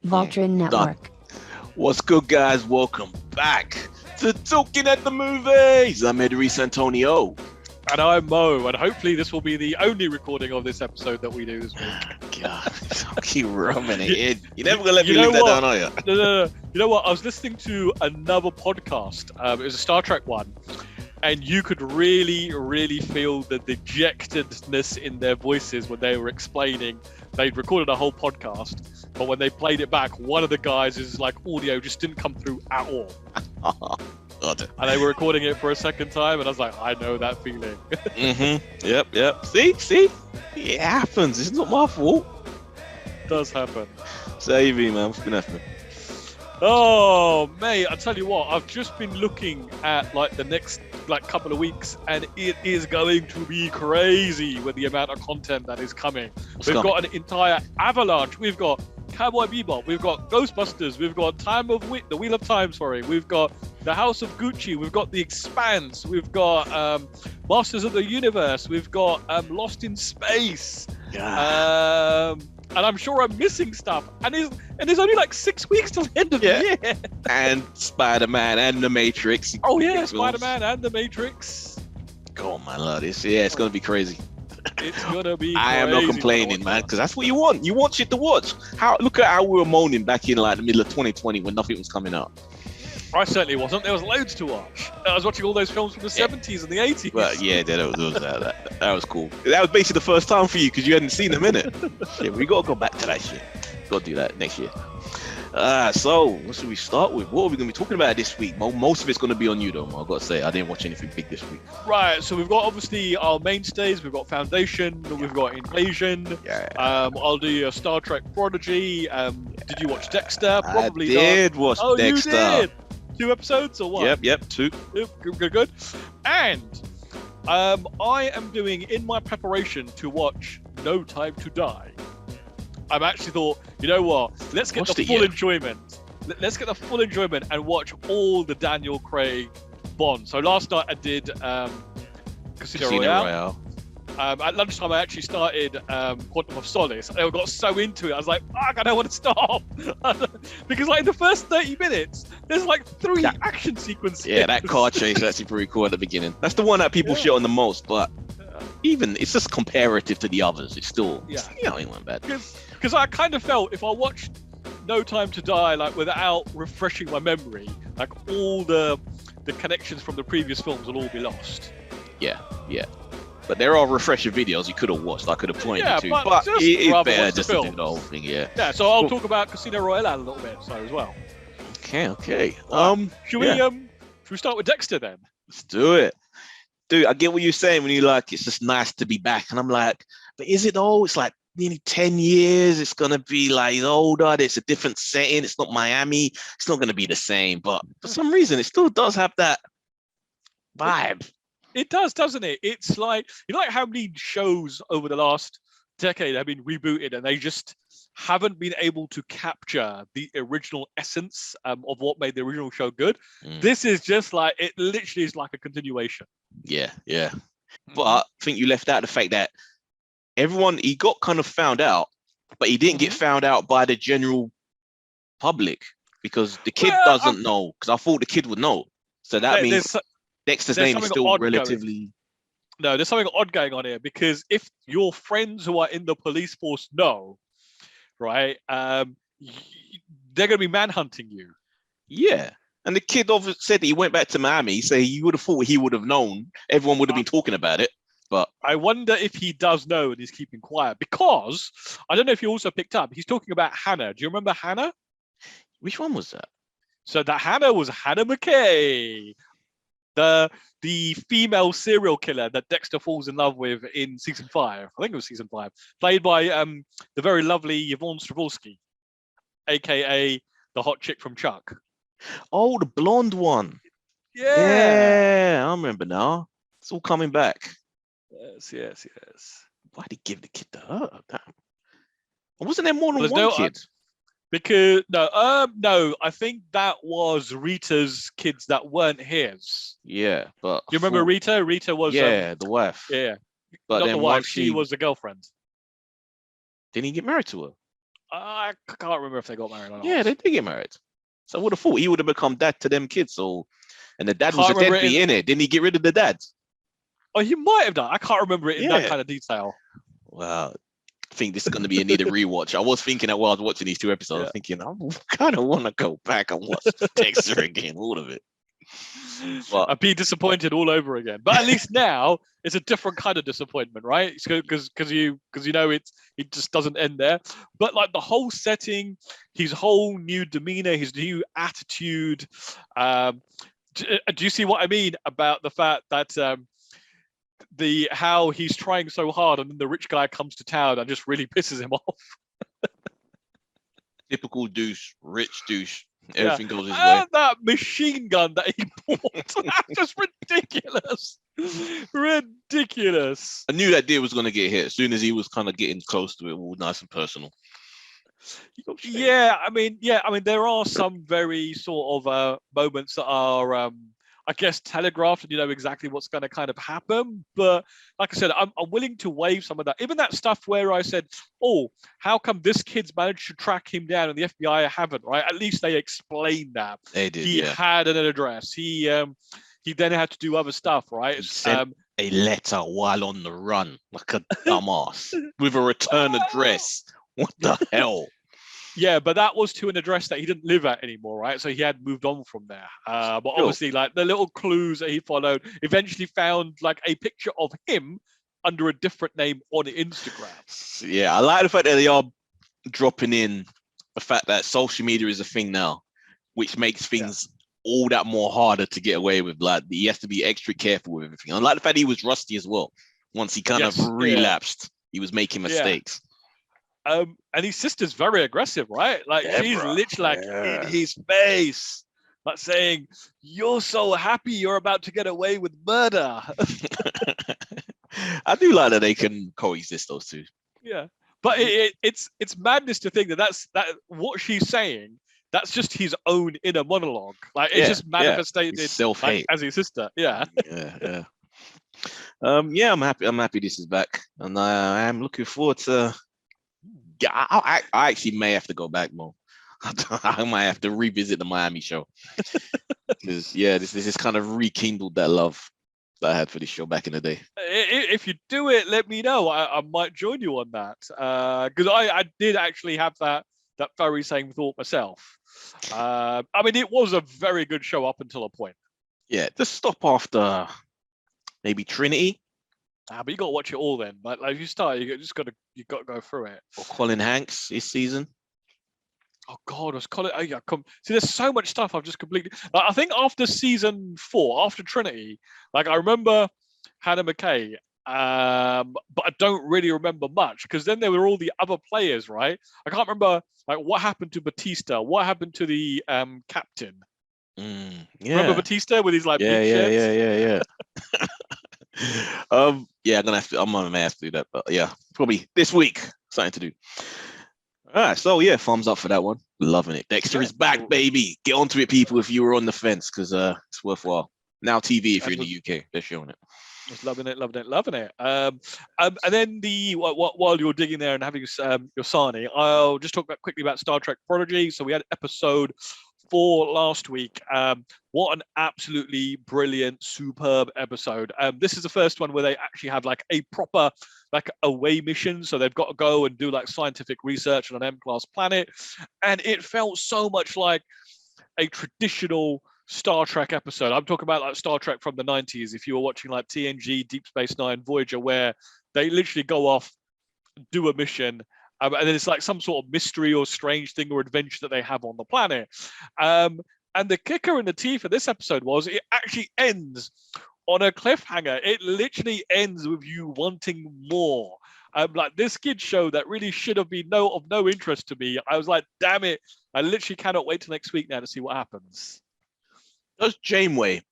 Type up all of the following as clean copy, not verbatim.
Voltron Network. What's good, guys? Welcome back to Talking at the Movies. I'm Eddie Antonio. And I'm Mo, and hopefully this will be the only recording of this episode that we do this week. God, I keep rubbing it in. You're never going to let me live that down, are you? No. You know what? I was listening to another podcast. It was a Star Trek one. And you could really, really feel the dejectedness in their voices when they were explaining. They'd recorded a whole podcast, but when they played it back, one of the guys' audio just didn't come through at all. God. And they were recording it for a second time, and I was like, I know that feeling. Yep. See? It happens. It's not my fault. It does happen. Save me, man. What's been happening? Oh, mate, I tell you what, I've just been looking at the next couple of weeks, and it is going to be crazy with the amount of content that is coming. We've got an entire avalanche. We've got Cowboy Bebop, we've got Ghostbusters, we've got the Wheel of Time, we've got The House of Gucci, we've got The Expanse, we've got Masters of the Universe, we've got Lost in Space. Yeah. And I'm sure I'm missing stuff. And there's only 6 weeks till the end of the year. And Spider-Man and The Matrix. Oh yeah, Spider-Man and The Matrix. Oh my lord, it's gonna be crazy. It's gonna be. I am not complaining, man, because that's what you want. You want shit to watch. Look at how we were moaning back in the middle of 2020 when nothing was coming out. I certainly wasn't. There was loads to watch. I was watching all those films from the 70s and the 80s. Well, yeah, that was cool. That was basically the first time for you because you hadn't seen them, innit? Yeah, we gotta go back to that shit. Gotta do that next year. So what should we start with? What are we gonna be talking about this week? Most of it's gonna be on you, though. I've got to say, I didn't watch anything big this week. Right. So we've got obviously our mainstays. We've got Foundation. We've got Invasion. Yeah. I'll do your Star Trek Prodigy. Did you watch Dexter? Probably I did watch Dexter. You did. 2 episodes or what? Yep, 2. Good. And I am doing, in my preparation to watch No Time to Die, I've actually thought, you know what? Let's get the full enjoyment. Let's get the full enjoyment and watch all the Daniel Craig Bond. So last night I did Casino Royale. At lunchtime, I actually started Quantum of Solace. I got so into it, I was like, fuck, I don't want to stop. Because in the first 30 minutes, there's 3 action sequences. Yeah, that car chase is actually pretty cool at the beginning. That's the one that people shit on the most, but even it's just comparative to the others. It's still, it ain't bad. Because I kind of felt if I watched No Time to Die without refreshing my memory, all the connections from the previous films will all be lost. Yeah. But there are refresher videos you could have watched. I could have pointed you to, but it's better just to do the whole thing. Yeah. So I'll talk about Casino Royale a little bit, as well. Okay. Should we start with Dexter then? Let's do it, dude. I get what you're saying when you're it's just nice to be back, and I'm like, but is it though? It's nearly 10 years. It's gonna be older. It's a different setting. It's not Miami. It's not gonna be the same. But for some reason, it still does have that vibe. It does, doesn't it? It's how many shows over the last decade have been rebooted and they just haven't been able to capture the original essence of what made the original show good. This is just it literally is a continuation. Yeah. But I think you left out the fact that he got kind of found out, but he didn't get found out by the general public because the kid doesn't know, because I thought the kid would know. So that means Dexter's name is still relatively... No, there's something odd going on here, because if your friends who are in the police force know, right, they're going to be manhunting you. Yeah. And the kid said that he went back to Miami, so you would have thought he would have known. Everyone would have been talking about it. But I wonder if he does know and he's keeping quiet, because I don't know if you also picked up, he's talking about Hannah. Do you remember Hannah? Which one was that? So that Hannah was Hannah McKay. The female serial killer that Dexter falls in love with in season 5. I think it was season 5, played by the very lovely Yvonne Strahovski, aka the hot chick from Chuck. Oh, the blonde one. Yeah, I remember now. It's all coming back. Yes. Why did he give the kid to her? Damn. Wasn't there more than one kid? Because no, I think that was Rita's kids that weren't his. Yeah, but do you remember Rita? Rita was the wife. Yeah, but not then the wife. She was the girlfriend. Didn't he get married to her? I can't remember if they got married or not. Yeah, they did get married. So I would have thought he would have become dad to them kids. So, and the dad was Can't a remember it deadbeat in it. Didn't he get rid of the dad? Oh, he might have done. I can't remember it in that Yeah. kind of detail. Well, I think this is going to be a need a rewatch. I was thinking that while I was watching these two episodes, I was thinking, I kind of want to go back and watch Dexter again, all of it. But I'd be disappointed all over again. But at least now it's a different kind of disappointment, right? Because you know it just doesn't end there. But like the whole setting, his whole new demeanor, his new attitude. Do you see what I mean about the fact that how he's trying so hard and then the rich guy comes to town and just really pisses him off? typical douche, rich douche. Everything goes his way. And that machine gun that he bought, that's just ridiculous. Ridiculous. I knew that deer was going to get hit as soon as he was kind of getting close to it, all nice and personal. Yeah, I mean, there are some very sort of moments that are, I guess, telegraphed, and you know exactly what's going to kind of happen. But like I said, I'm willing to waive some of that. Even that stuff where I said, "Oh, how come this kid's managed to track him down and the FBI haven't?" Right? At least they explained that. They did. He had an address. He then had to do other stuff, right? He sent a letter while on the run, like a dumbass, with a return address. What the hell? Yeah, but that was to an address that he didn't live at anymore, right? So he had moved on from there. But obviously, like the little clues that he followed eventually found like a picture of him under a different name on Instagram. Yeah, I like the fact that they are dropping in the fact that social media is a thing now, which makes things all that more harder to get away with. Like he has to be extra careful with everything. I like the fact he was rusty as well. Once he kind of relapsed, he was making mistakes. And his sister's very aggressive, right? Like she's literally like in his face, like saying, "You're so happy you're about to get away with murder." I do like that they can coexist, those two. Yeah, but it's madness to think that what she's saying. That's just his own inner monologue. Like it's just manifested self-hate as his sister. Yeah. Yeah. I'm happy. I'm happy this is back, and I am looking forward to. I actually may have to go back more. I might have to revisit the Miami show because this is kind of rekindled that love that I had for this show back in the day. If you do it, let me know. I might join you on that because I did actually have that very same thought myself. I mean, it was a very good show up until a point. Yeah, just stop after maybe Trinity. But you got to watch it all then. Like if you start, you got to go through it. Or Colin Hanks this season. Oh God, was Colin? Oh yeah, see, there's so much stuff I've just completely. Like, I think after season 4, after Trinity, like I remember Hannah McKay, but I don't really remember much because then there were all the other players, right? I can't remember like what happened to Batista, what happened to the captain. Remember Batista with his like big yeah. I'm gonna have to do that, but yeah, probably this week. Something to do. All right, so thumbs up for that one. Loving it. Dexter is back, baby. Get onto it, people, if you were on the fence, because it's worthwhile. Now TV, if you're in the UK, they're showing it. Just loving it. And then while you're digging there and having your sarnie, I'll just talk quickly about Star Trek Prodigy. So we had episode 4 last week. What an absolutely brilliant, superb episode. This is the first one where they actually have like a proper like away mission. So they've got to go and do like scientific research on an M-class planet. And it felt so much like a traditional Star Trek episode. I'm talking about like Star Trek from the 90s. If you were watching like TNG, Deep Space Nine, Voyager, where they literally go off, do a mission, and then it's like some sort of mystery or strange thing or adventure that they have on the planet. And the kicker in the teeth of this episode was it actually ends on a cliffhanger. It literally ends with you wanting more. Like this kid show that really should have been of no interest to me. I was like, damn it. I literally cannot wait till next week now to see what happens. Does Janeway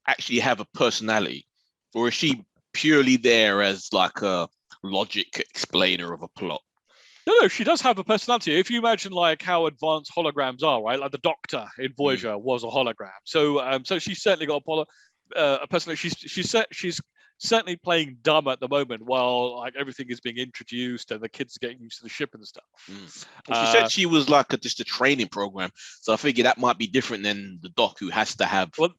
actually have a personality, or is she purely there as like a logic explainer of a plot? No, she does have a personality. If you imagine like how advanced holograms are, right? Like the Doctor in Voyager was a hologram. So she's certainly got a personality. She's certainly playing dumb at the moment while like everything is being introduced and the kids are getting used to the ship and stuff. Well, she said she was like just a training program, so I figure that might be different than the Doc, who has to have. Well,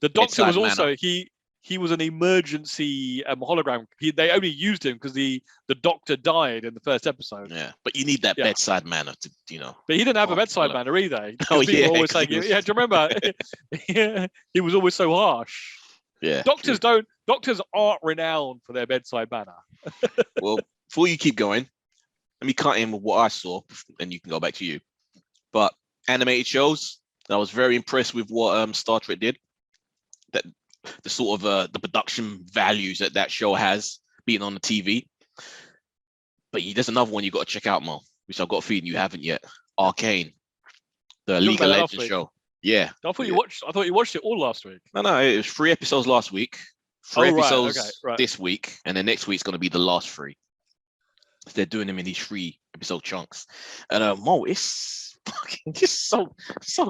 the Doctor was also he was an emergency hologram. They only used him because the Doctor died in the first episode. Yeah, but you need that bedside manner to, you know. But he didn't have a bedside manner either. Oh, people were always saying, do you remember? He was always so harsh. Yeah. Doctors aren't renowned for their bedside manner. Well, before you keep going, let me cut in with what I saw, and you can go back to you. But animated shows, I was very impressed with what Star Trek did. That the sort of the production values that show has being on the TV. But there's another one you got to check out, Mo, which I've got a feeling you haven't yet. Arcane, the League of Legends show. Yeah. I thought you watched it all last week. No, it was 3 episodes last week. 3 episodes this week, and then next week's gonna be the last 3. They're doing them in these 3-episode chunks. And Mo, it's fucking just so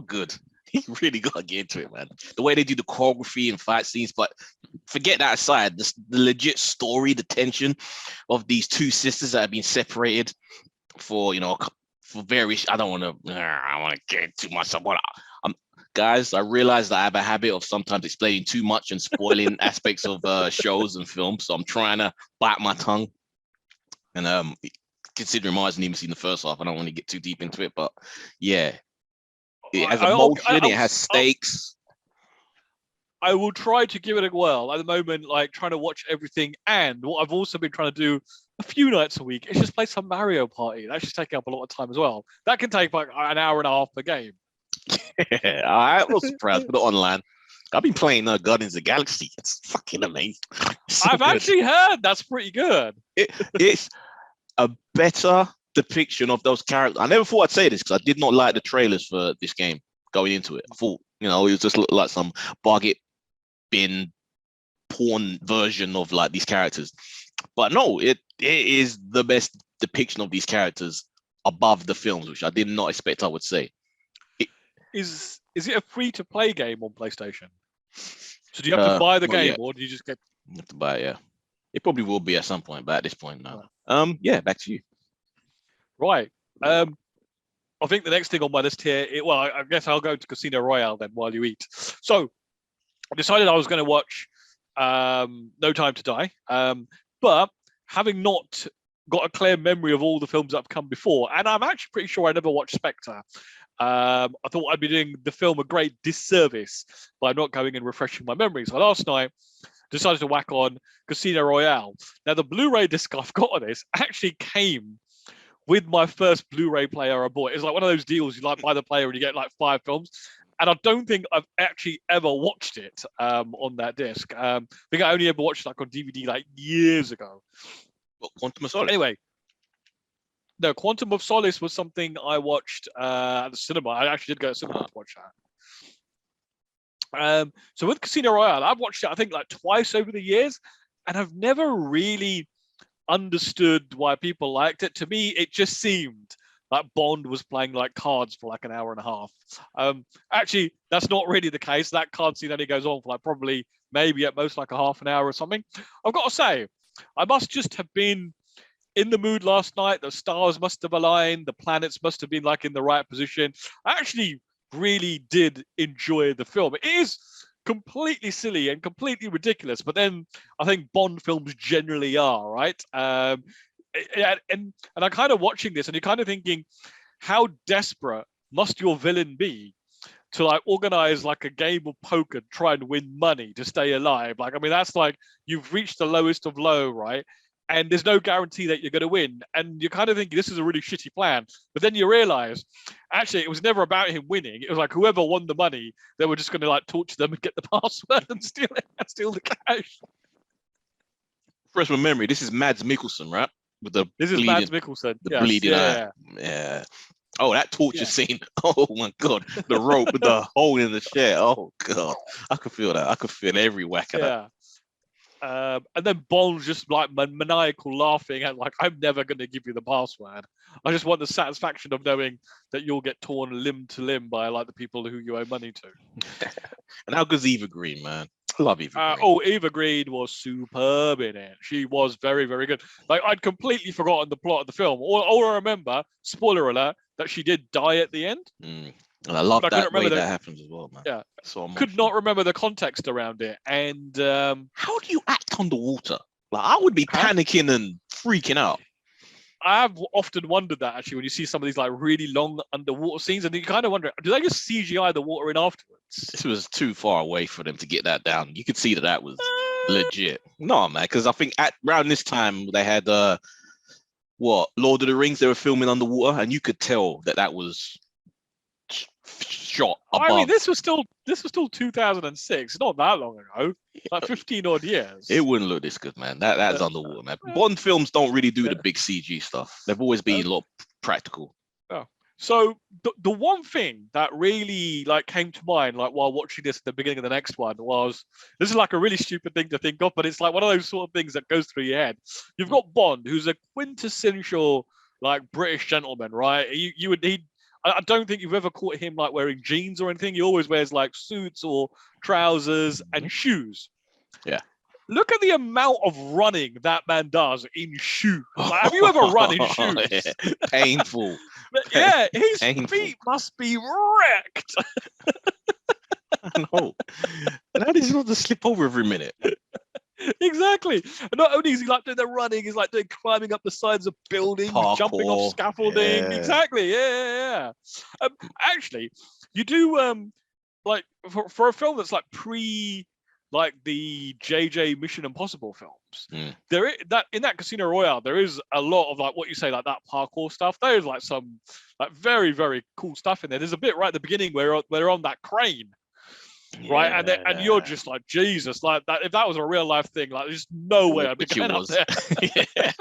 good. You really gotta get into it, man. The way they do the choreography and fight scenes, but forget that aside, the legit story, the tension of these 2 sisters that have been separated for, you know, for various. I want to get too much. Guys, I realize that I have a habit of sometimes explaining too much and spoiling aspects of shows and films, so I'm trying to bite my tongue. And considering I hasn't even seen the first half, I don't want to get too deep into it, but yeah. It has emotion, it has stakes. I will try to give it a whirl. At the moment, like trying to watch everything, and what I've also been trying to do a few nights a week is just play some Mario Party. That's just taking up a lot of time as well. That can take like an hour and a half per game. Yeah, I was surprised with the online. I've been playing Guardians of the Galaxy. It's fucking amazing. I've actually heard that's pretty good. It's a better depiction of those characters. I never thought I'd say this because I did not like the trailers for this game going into it. I thought, you know, it was just like some bargain bin porn version of like these characters. But no, it is the best depiction of these characters above the films, which I did not expect I would say. Is it a free-to-play game on PlayStation? So do you have to buy the game, or do you just get? You have to buy it, yeah. It probably will be at some point, but at this point, no. Yeah, back to you. Right. I think the next thing on my list here, I guess I'll go to Casino Royale then while you eat. So I decided I was going to watch No Time to Die, but having not got a clear memory of all the films that have come before, and I'm actually pretty sure I never watched Spectre. I thought I'd be doing the film a great disservice by not going and refreshing my memory. So last night, decided to whack on Casino Royale. Now, the Blu-ray disc I've got on this actually came with my first Blu-ray player I bought. It's like one of those deals you like buy the player and you get like 5 films. And I don't think I've actually ever watched it on that disc. I think I only ever watched it like on DVD like years ago. What, Quantum of Solace? Anyway, no, Quantum of Solace was something I watched at the cinema. I actually did go to the cinema to watch that. So with Casino Royale, I've watched it, I think, like twice over the years, and I've never really understood why people liked it. To me, it just seemed like Bond was playing like cards for like an hour and a half. Actually, that's not really the case. That card scene only goes on for like probably maybe at most like a half an hour or something. I've got to say, I must just have been in the mood last night. The stars must have aligned. The planets must have been like in the right position. I actually really did enjoy the film. It is completely silly and completely ridiculous, but then I think Bond films generally are, right? And I'm kind of watching this and you're kind of thinking, how desperate must your villain be to like organize like a game of poker, try and win money to stay alive? Like, I mean, that's like you've reached the lowest of low, right? And there's no guarantee that you're going to win. And you're kind of thinking this is a really shitty plan. But then you realize, actually, it was never about him winning. It was like whoever won the money, they were just going to like torture them and get the password and steal it and steal the cash. Fresh my memory. This is Mads Mikkelsen, right? With the this is Mads Mikkelsen. The bleeding eye. Yeah. Oh, that torture scene. Oh my God. The rope with the hole in the chair. Oh God. I could feel that. I could feel every whack of that. And then Bond's just like maniacal laughing and like, I'm never going to give you the password. I just want the satisfaction of knowing that you'll get torn limb to limb by like the people who you owe money to. And how good's Eva Green, man? Love Eva Green. Eva Green was superb in it. She was very, very good. Like, I'd completely forgotten the plot of the film. All I remember, spoiler alert, that she did die at the end. And I love that way that happens as well, man. Yeah. So could not remember the context around it. And how do you act underwater? Like, I would be panicking and freaking out. I've often wondered that, actually, when you see some of these like really long underwater scenes, and you kind of wonder, do they just CGI the water in afterwards? This was too far away for them to get that down. You could see that was legit. No, man, because I think around this time they had Lord of the Rings. They were filming underwater, and you could tell that was shot above. I mean, this was still 2006, not that long ago, like 15 odd years. It wouldn't look this good, man. That's underwater, man. Bond films don't really do the big CG stuff. They've always been a lot practical. Oh. So the one thing that really like came to mind, like while watching this at the beginning of the next one, was this is like a really stupid thing to think of, but it's like one of those sort of things that goes through your head. You've got Bond, who's a quintessential like British gentleman, right? I don't think you've ever caught him like wearing jeans or anything. He always wears like suits or trousers and shoes. Yeah. Look at the amount of running that man does in shoes. Like, have you ever run in shoes? Yeah. Painful. Yeah, his feet must be wrecked. I know. And how does he not just slip over every minute? Exactly. And not only is he like doing the running, he's like doing climbing up the sides of buildings, jumping off scaffolding. Yeah. Exactly. Yeah. Actually, you do like for a film that's like like the JJ Mission Impossible films. There is that in that Casino Royale, there is a lot of like what you say, like that parkour stuff. There's like some like very, very cool stuff in there. There's a bit right at the beginning where they're on that crane. Right, and you're just like, Jesus, like that. If that was a real life thing, like there's no way I'd be going up there. Yeah.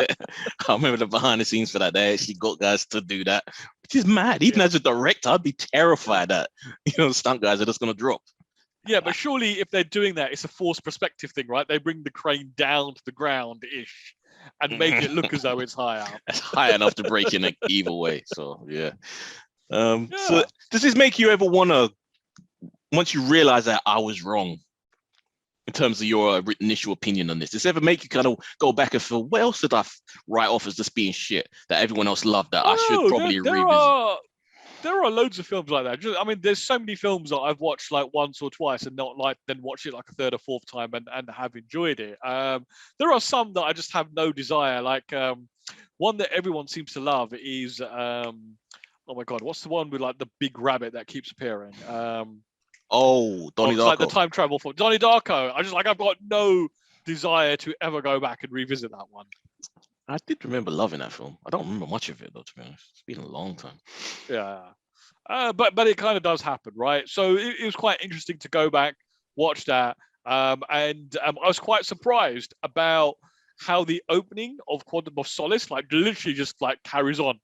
I remember the behind the scenes for that. They actually got guys to do that, which is mad. Even as a director, I'd be terrified that stunt guys are just going to drop. Yeah, but surely if they're doing that, it's a forced perspective thing, right? They bring the crane down to the ground ish and make it look as though it's high up. It's high enough to break in either way. So yeah. So does this make you ever want to? Once you realize that I was wrong in terms of your initial opinion on this, does it ever make you kind of go back and feel, what else did I write off as just being shit that everyone else loved that I should probably revisit? There are loads of films like that. I mean, there's so many films that I've watched like once or twice and not like then watch it like a third or fourth time and have enjoyed it. There are some that I just have no desire. Like one that everyone seems to love is oh my God, what's the one with like the big rabbit that keeps appearing? Donnie Darko. Like the time travel for Donnie Darko. I've got no desire to ever go back and revisit that one. I did remember loving that film. I don't remember much of it though, to be honest. It's been a long time. Yeah. But it kind of does happen, right? So it was quite interesting to go back, watch that. And I was quite surprised about how the opening of Quantum of Solace like literally just like carries on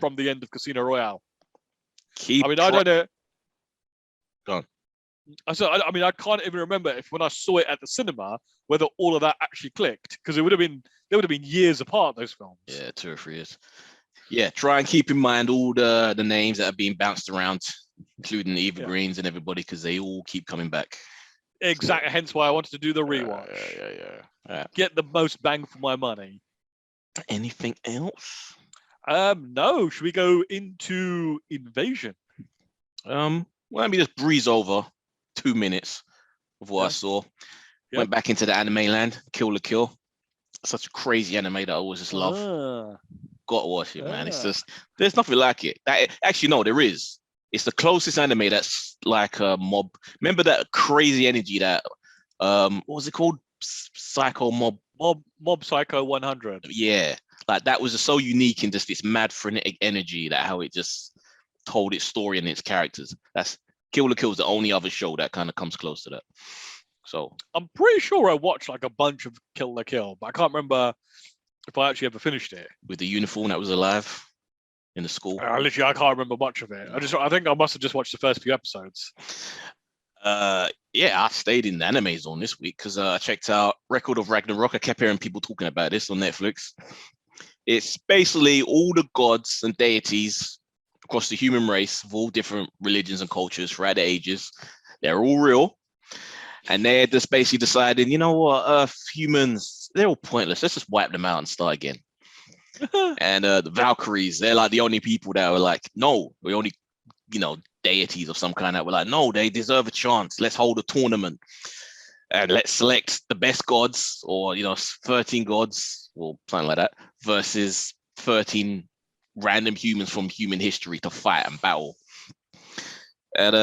from the end of Casino Royale. I don't know. Go on. I can't even remember if when I saw it at the cinema whether all of that actually clicked, because they would have been years apart, those films. Yeah, 2 or 3 years. Yeah, try and keep in mind all the names that are being bounced around, including the Eva Greens and everybody, because they all keep coming back. Exactly. So, hence why I wanted to do the rewatch. Yeah. Get the most bang for my money. Anything else? No. Should we go into Invasion? Well, let me just breeze over 2 minutes of what I saw. Went back into the anime land, Kill la Kill. Such a crazy anime that I always just love. Got to watch it, man. It's just, there's nothing like it. Actually, no, there is. It's the closest anime that's like a mob. Remember that crazy energy that, what was it called? Psycho Mob. Mob Psycho 100. Yeah. Like that was just so unique in just this mad frenetic energy, that how it just told its story and its characters. That's Kill la Kill is the only other show that kind of comes close to that. So I'm pretty sure I watched like a bunch of Kill la Kill, but I can't remember if I actually ever finished it. With the uniform that was alive in the school. Literally, I can't remember much of it. I think I must have just watched the first few episodes. I stayed in the anime zone this week because I checked out Record of Ragnarok. I kept hearing people talking about this on Netflix. It's basically all the gods and deities across the human race of all different religions and cultures throughout the ages. They're all real. And they're just basically deciding, you know what, Earth humans, they're all pointless. Let's just wipe them out and start again. And the Valkyries, they're like the only people that were like, no, we only, deities of some kind that were like, no, they deserve a chance. Let's hold a tournament and let's select the best gods, or 13 gods or something like that, versus 13 random humans from human history to fight and battle. And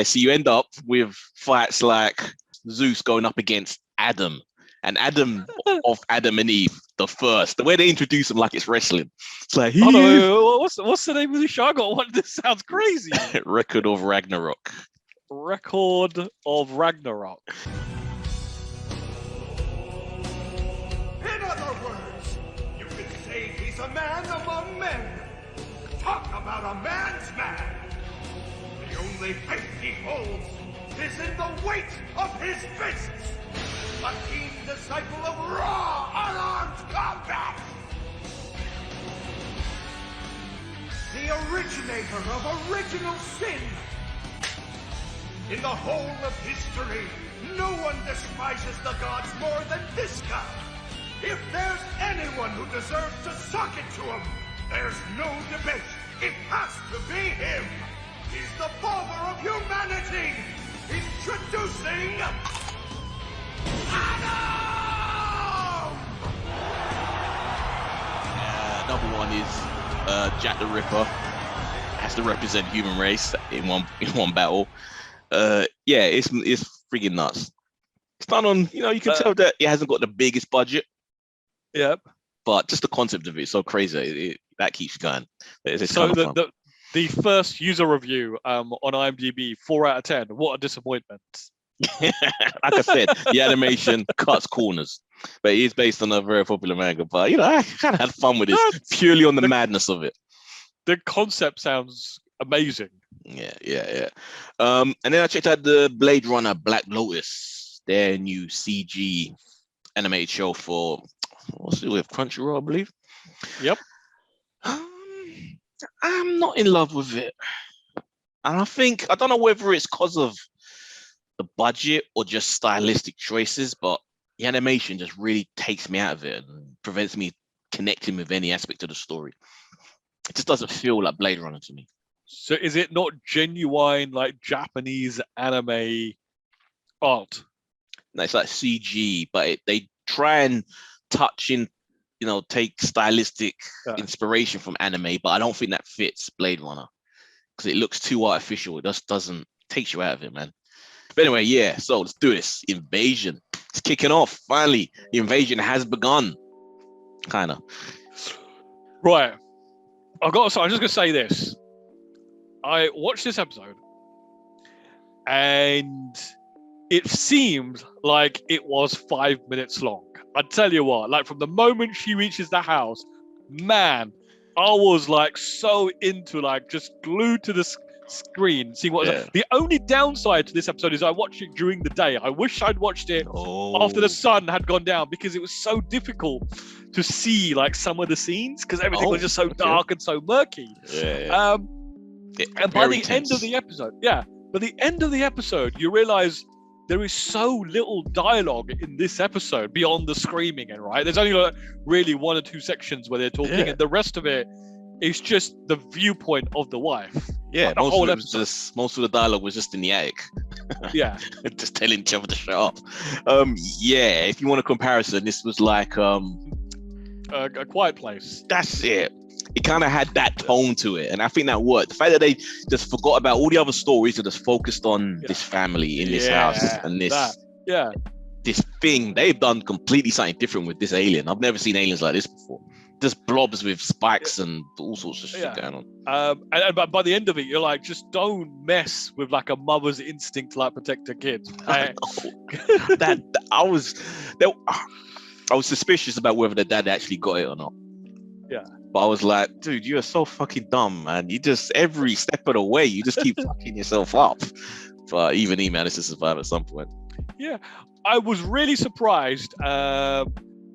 so you end up with fights like Zeus going up against Adam, and Adam of Adam and Eve, the first. The way they introduce him like it's wrestling. It's like, what's the name of the show? I got one. This sounds crazy. Record of Ragnarok. Record of Ragnarok. In other words, you could say he's a man among men. Talk about a man's man. The only faith he holds is in the weight of his fists. A keen disciple of raw, unarmed combat. The originator of original sin. In the whole of history, no one despises the gods more than this guy. If there's anyone who deserves to suck it to him, there's no debate. It has to be him. He's the father of humanity. Introducing Adam! Number one is Jack the Ripper. Has to represent human race in one battle. It's freaking nuts. It's done on, you can tell that it hasn't got the biggest budget. Yep. But just the concept of it is so crazy. That keeps going. So the first user review on IMDb, 4 out of 10. What a disappointment. Like I said, the animation cuts corners. But it is based on a very popular manga. But, I kind of had fun with this purely on the madness of it. The concept sounds amazing. Yeah. And then I checked out the Blade Runner Black Lotus, their new CG animated show for, what's it with, Crunchyroll, I believe. Yep. I'm not in love with it. And I don't know whether it's because of the budget or just stylistic choices, but the animation just really takes me out of it and prevents me connecting with any aspect of the story. It just doesn't feel like Blade Runner to me. So is it not genuine, like Japanese anime art? No, it's like CG, but they try and touch in, take stylistic inspiration from anime, but I don't think that fits Blade Runner because it looks too artificial. It just doesn't, takes you out of it, man. But anyway, so let's do this. Invasion. It's kicking off. Finally, the invasion has begun. Kind of. Right. I'm just going to say this. I watched this episode and it seemed like it was 5 minutes long. I tell you what, like from the moment she reaches the house, man, I was like so into just glued to the screen, seeing what was the only downside to this episode is I watched it during the day. I wish I'd watched it after the sun had gone down because it was so difficult to see some of the scenes because everything was just so dark and so murky. And by the end of the episode, you realize there is so little dialogue in this episode beyond the screaming, and there's only really 1 or 2 sections where they're talking, and the rest of it is just the viewpoint of the wife. Yeah, most of the dialogue was just in the attic. Yeah, just telling each other to shut up. If you want a comparison, this was like A Quiet Place. That's it. It kind of had that tone to it, and I think that worked. The fact that they just forgot about all the other stories and just focused on this family in this house and this thing, they've done completely something different with this alien. I've never seen aliens like this before. Just blobs with spikes and all sorts of shit going on. And by the end of it, you're like, just don't mess with a mother's instinct to protect her kids. I was suspicious about whether the dad actually got it or not. Yeah. But I was like, dude, you are so fucking dumb, man. You just, every step of the way, you just keep fucking yourself up. But even he managed to survive at some point. Yeah. I was really surprised at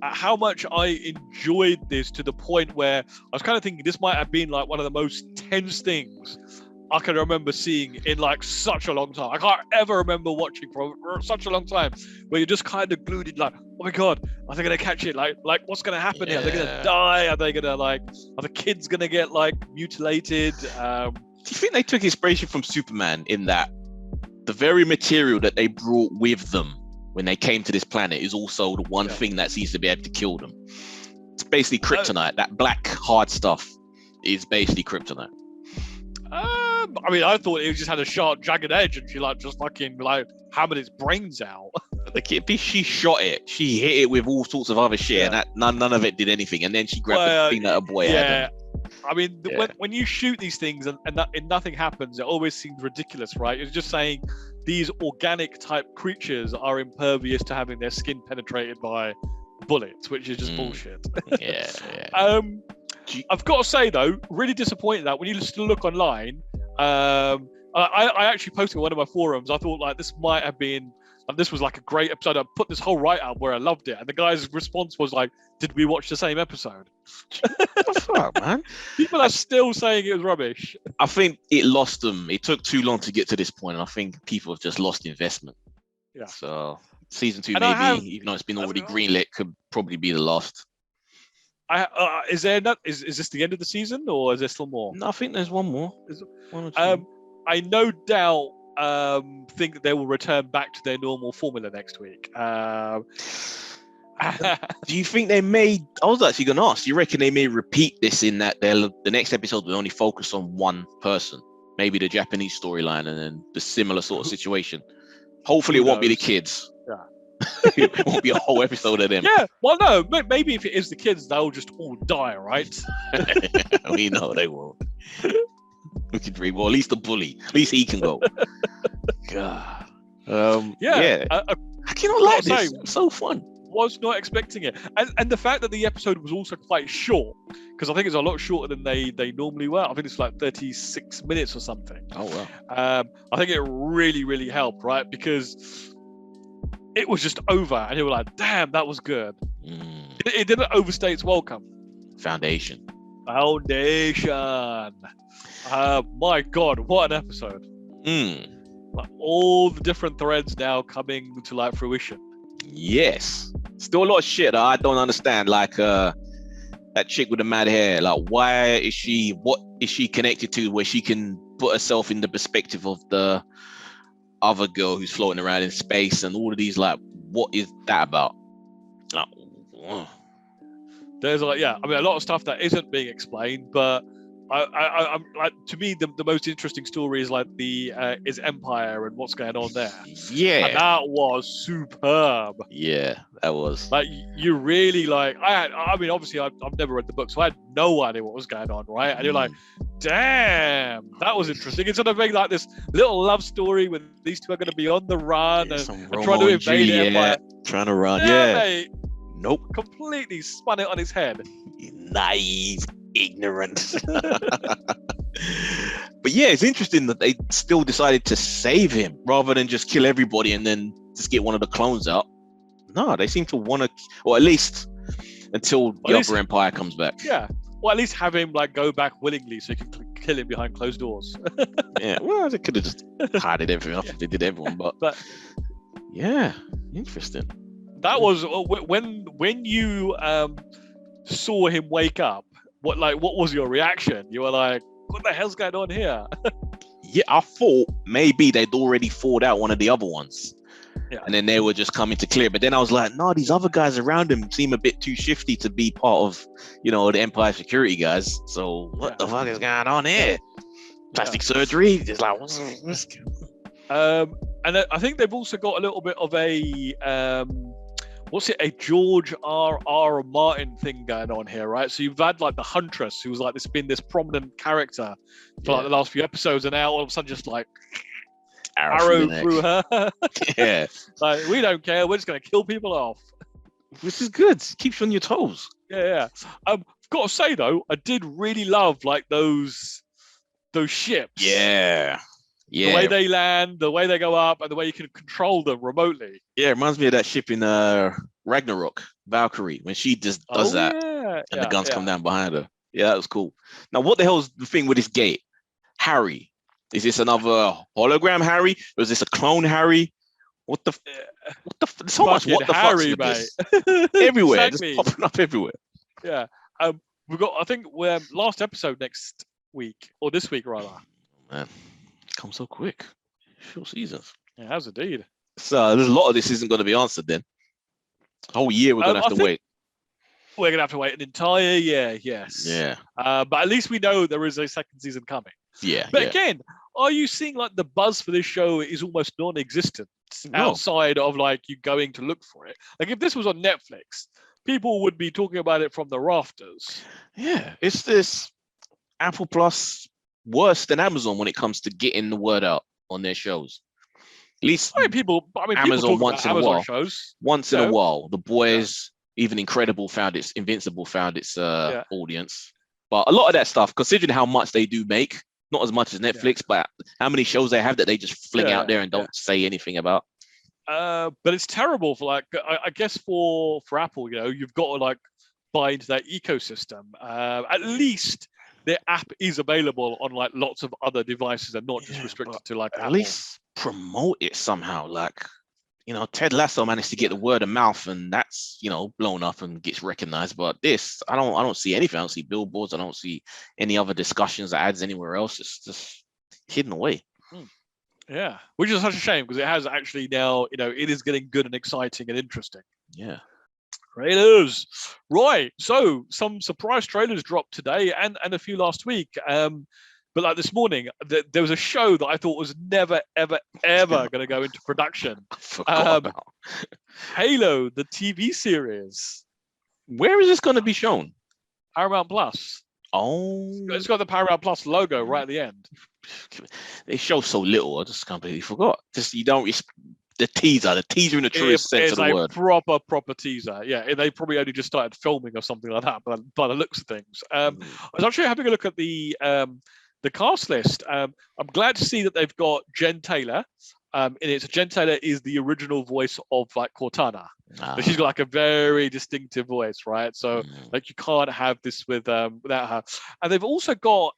how much I enjoyed this, to the point where I was kind of thinking this might have been one of the most tense things I can remember seeing in like such a long time. I can't ever remember watching for such a long time where you're just kind of glued in, like, oh my god, are they gonna catch it? Like what's gonna happen here? Are they gonna die? Are they gonna are the kids gonna get like mutilated? Do you think they took inspiration from Superman in that the very material that they brought with them when they came to this planet is also the one thing that seems to be able to kill them? It's basically kryptonite. That black hard stuff is basically kryptonite. I mean, I thought it just had a sharp, jagged edge, and she just fucking hammered its brains out. She shot it. She hit it with all sorts of other shit, and none of it did anything. And then she grabbed the thing that her boy had. I mean, when you shoot these things and nothing happens, it always seems ridiculous, right? It's just saying these organic type creatures are impervious to having their skin penetrated by bullets, which is just bullshit. I've got to say though, really disappointed that when you still look online, I actually posted on one of my forums. I thought this might have been, this was like a great episode. I put this whole write-up where I loved it, and the guy's response was like, "Did we watch the same episode?" What the fuck, man? People are still saying it was rubbish. I think it lost them. It took too long to get to this point, and I think people have just lost investment. Yeah. So season 2, maybe, even though it's been already greenlit, could probably be the last. Is this the end of the season, or is there still more? No, I think there's one more. One or two. I no doubt think that they will return back to their normal formula next week. Do you think they may? I was actually going to ask. Do you reckon they may repeat this in that the next episode will only focus on one person, maybe the Japanese storyline, and then the similar sort of situation? Hopefully, it won't be the kids. It won't be a whole episode of them. Yeah, well, no, maybe if it is the kids, they'll just all die, right? We know they won't. We can dream. Well, at least the bully. At least he can go. God. I cannot like this. It's so fun. Was not expecting it, and the fact that the episode was also quite short, because I think it's a lot shorter than they normally were. I think it's like 36 minutes or something. Oh wow. I think it really, really helped, right? Because it was just over, and you were like, "Damn, that was good." It didn't overstay its welcome. Foundation. My God, what an episode! All the different threads now coming to fruition. Yes, still a lot of shit that I don't understand. That chick with the mad hair. Why is she? What is she connected to? Where she can put herself in the perspective of the other girl who's floating around in space, and all of these, what is that about? There's a lot of stuff that isn't being explained, but I'm to me the most interesting story is is Empire and what's going on there. Yeah, and that was superb. Yeah, that was you really I mean, obviously I've never read the book, so I had no idea what was going on, right? And you're like, damn, that was interesting. It's gonna be like this little love story with these two are gonna be on the run and trying to invade Empire. Trying to run, Mate, nope, completely spun it on his head. Naive. Ignorant. But yeah, it's interesting that they still decided to save him rather than just kill everybody and then just get one of the clones out. No, they seem to want to, or at least until the other Empire comes back. Yeah, or at least have him go back willingly so you can kill him behind closed doors. Yeah, well, they could have just hided everything up if they did everyone, but yeah, interesting. That was when you saw him wake up. What was your reaction? You were like, what the hell's going on here? Yeah, I thought maybe they'd already fought out one of the other ones. Yeah. And then they were just coming to clear. But then I was like, no, these other guys around him seem a bit too shifty to be part of, the Empire security guys. So what the fuck is going on here? Plastic surgery? It's like, what's and I think they've also got a little bit of a a George R. Martin thing going on here, right? So you've had the Huntress, who's been this prominent character for the last few episodes, and now all of a sudden just arrow through her. Yeah. We don't care, we're just gonna kill people off. Which is good. Keeps you on your toes. Yeah. I've got to say though, I did really love those ships. Yeah. The way they land, the way they go up, and the way you can control them remotely. Yeah, it reminds me of that ship in Ragnarok, Valkyrie, when she just does that, and the guns come down behind her. Yeah, that was cool. Now, what the hell is the thing with this gate? Harry, Is this another hologram Harry? Or is this a clone Harry? What the? There's so much what the fucks with this. Everywhere, exactly. just popping up everywhere. Yeah. We've got. I think we're last episode next week or this week rather. Man, it's come so quick. Short seasons. It has indeed. So there's a lot of this isn't going to be answered then. A whole year we're going to have to wait. We're going to have to wait an entire year. Yes. Yeah. But at least we know there is a second season coming. Yeah. But again, are you seeing like the buzz for this show is almost non-existent outside of like you going to look for it? Like if this was on Netflix, people would be talking about it from the rafters. Yeah, it's this Apple Plus worse than Amazon when it comes to getting the word out on their shows. At least Amazon once in a while. Shows. Once in a while, The Boys, even Invincible found its audience. But a lot of that stuff, considering how much they do make, not as much as Netflix, but how many shows they have that they just fling out there and don't say anything about. But it's terrible for like I guess for Apple, you've got to like buy into that ecosystem. At least their app is available on like lots of other devices and not just restricted to like at Apple. Least promote it somehow. Like, Ted Lasso managed to get the word of mouth and that's, blown up and gets recognized. But this, I don't see anything. I don't see billboards. I don't see any other discussions or ads anywhere else. It's just hidden away. Yeah, which is such a shame because it has actually now, it is getting good and exciting and interesting. Yeah. Trailers. Right. So some surprise trailers dropped today and a few last week. But like this morning, there was a show that I thought was never, ever, ever going to go into production. Halo, the TV series. Where is this going to be shown? Paramount Plus. Oh. It's got the Paramount Plus logo right at the end. They show so little, I just completely forgot. Just the teaser in the truest sense of the word. Proper teaser. Yeah, they probably only just started filming or something like that, but by the looks of things. I was actually having a look at the cast list. I'm glad to see that they've got Jen Taylor in it. So Jen Taylor is the original voice of like Cortana. But she's got like a very distinctive voice, right? So like you can't have this without her. And they've also got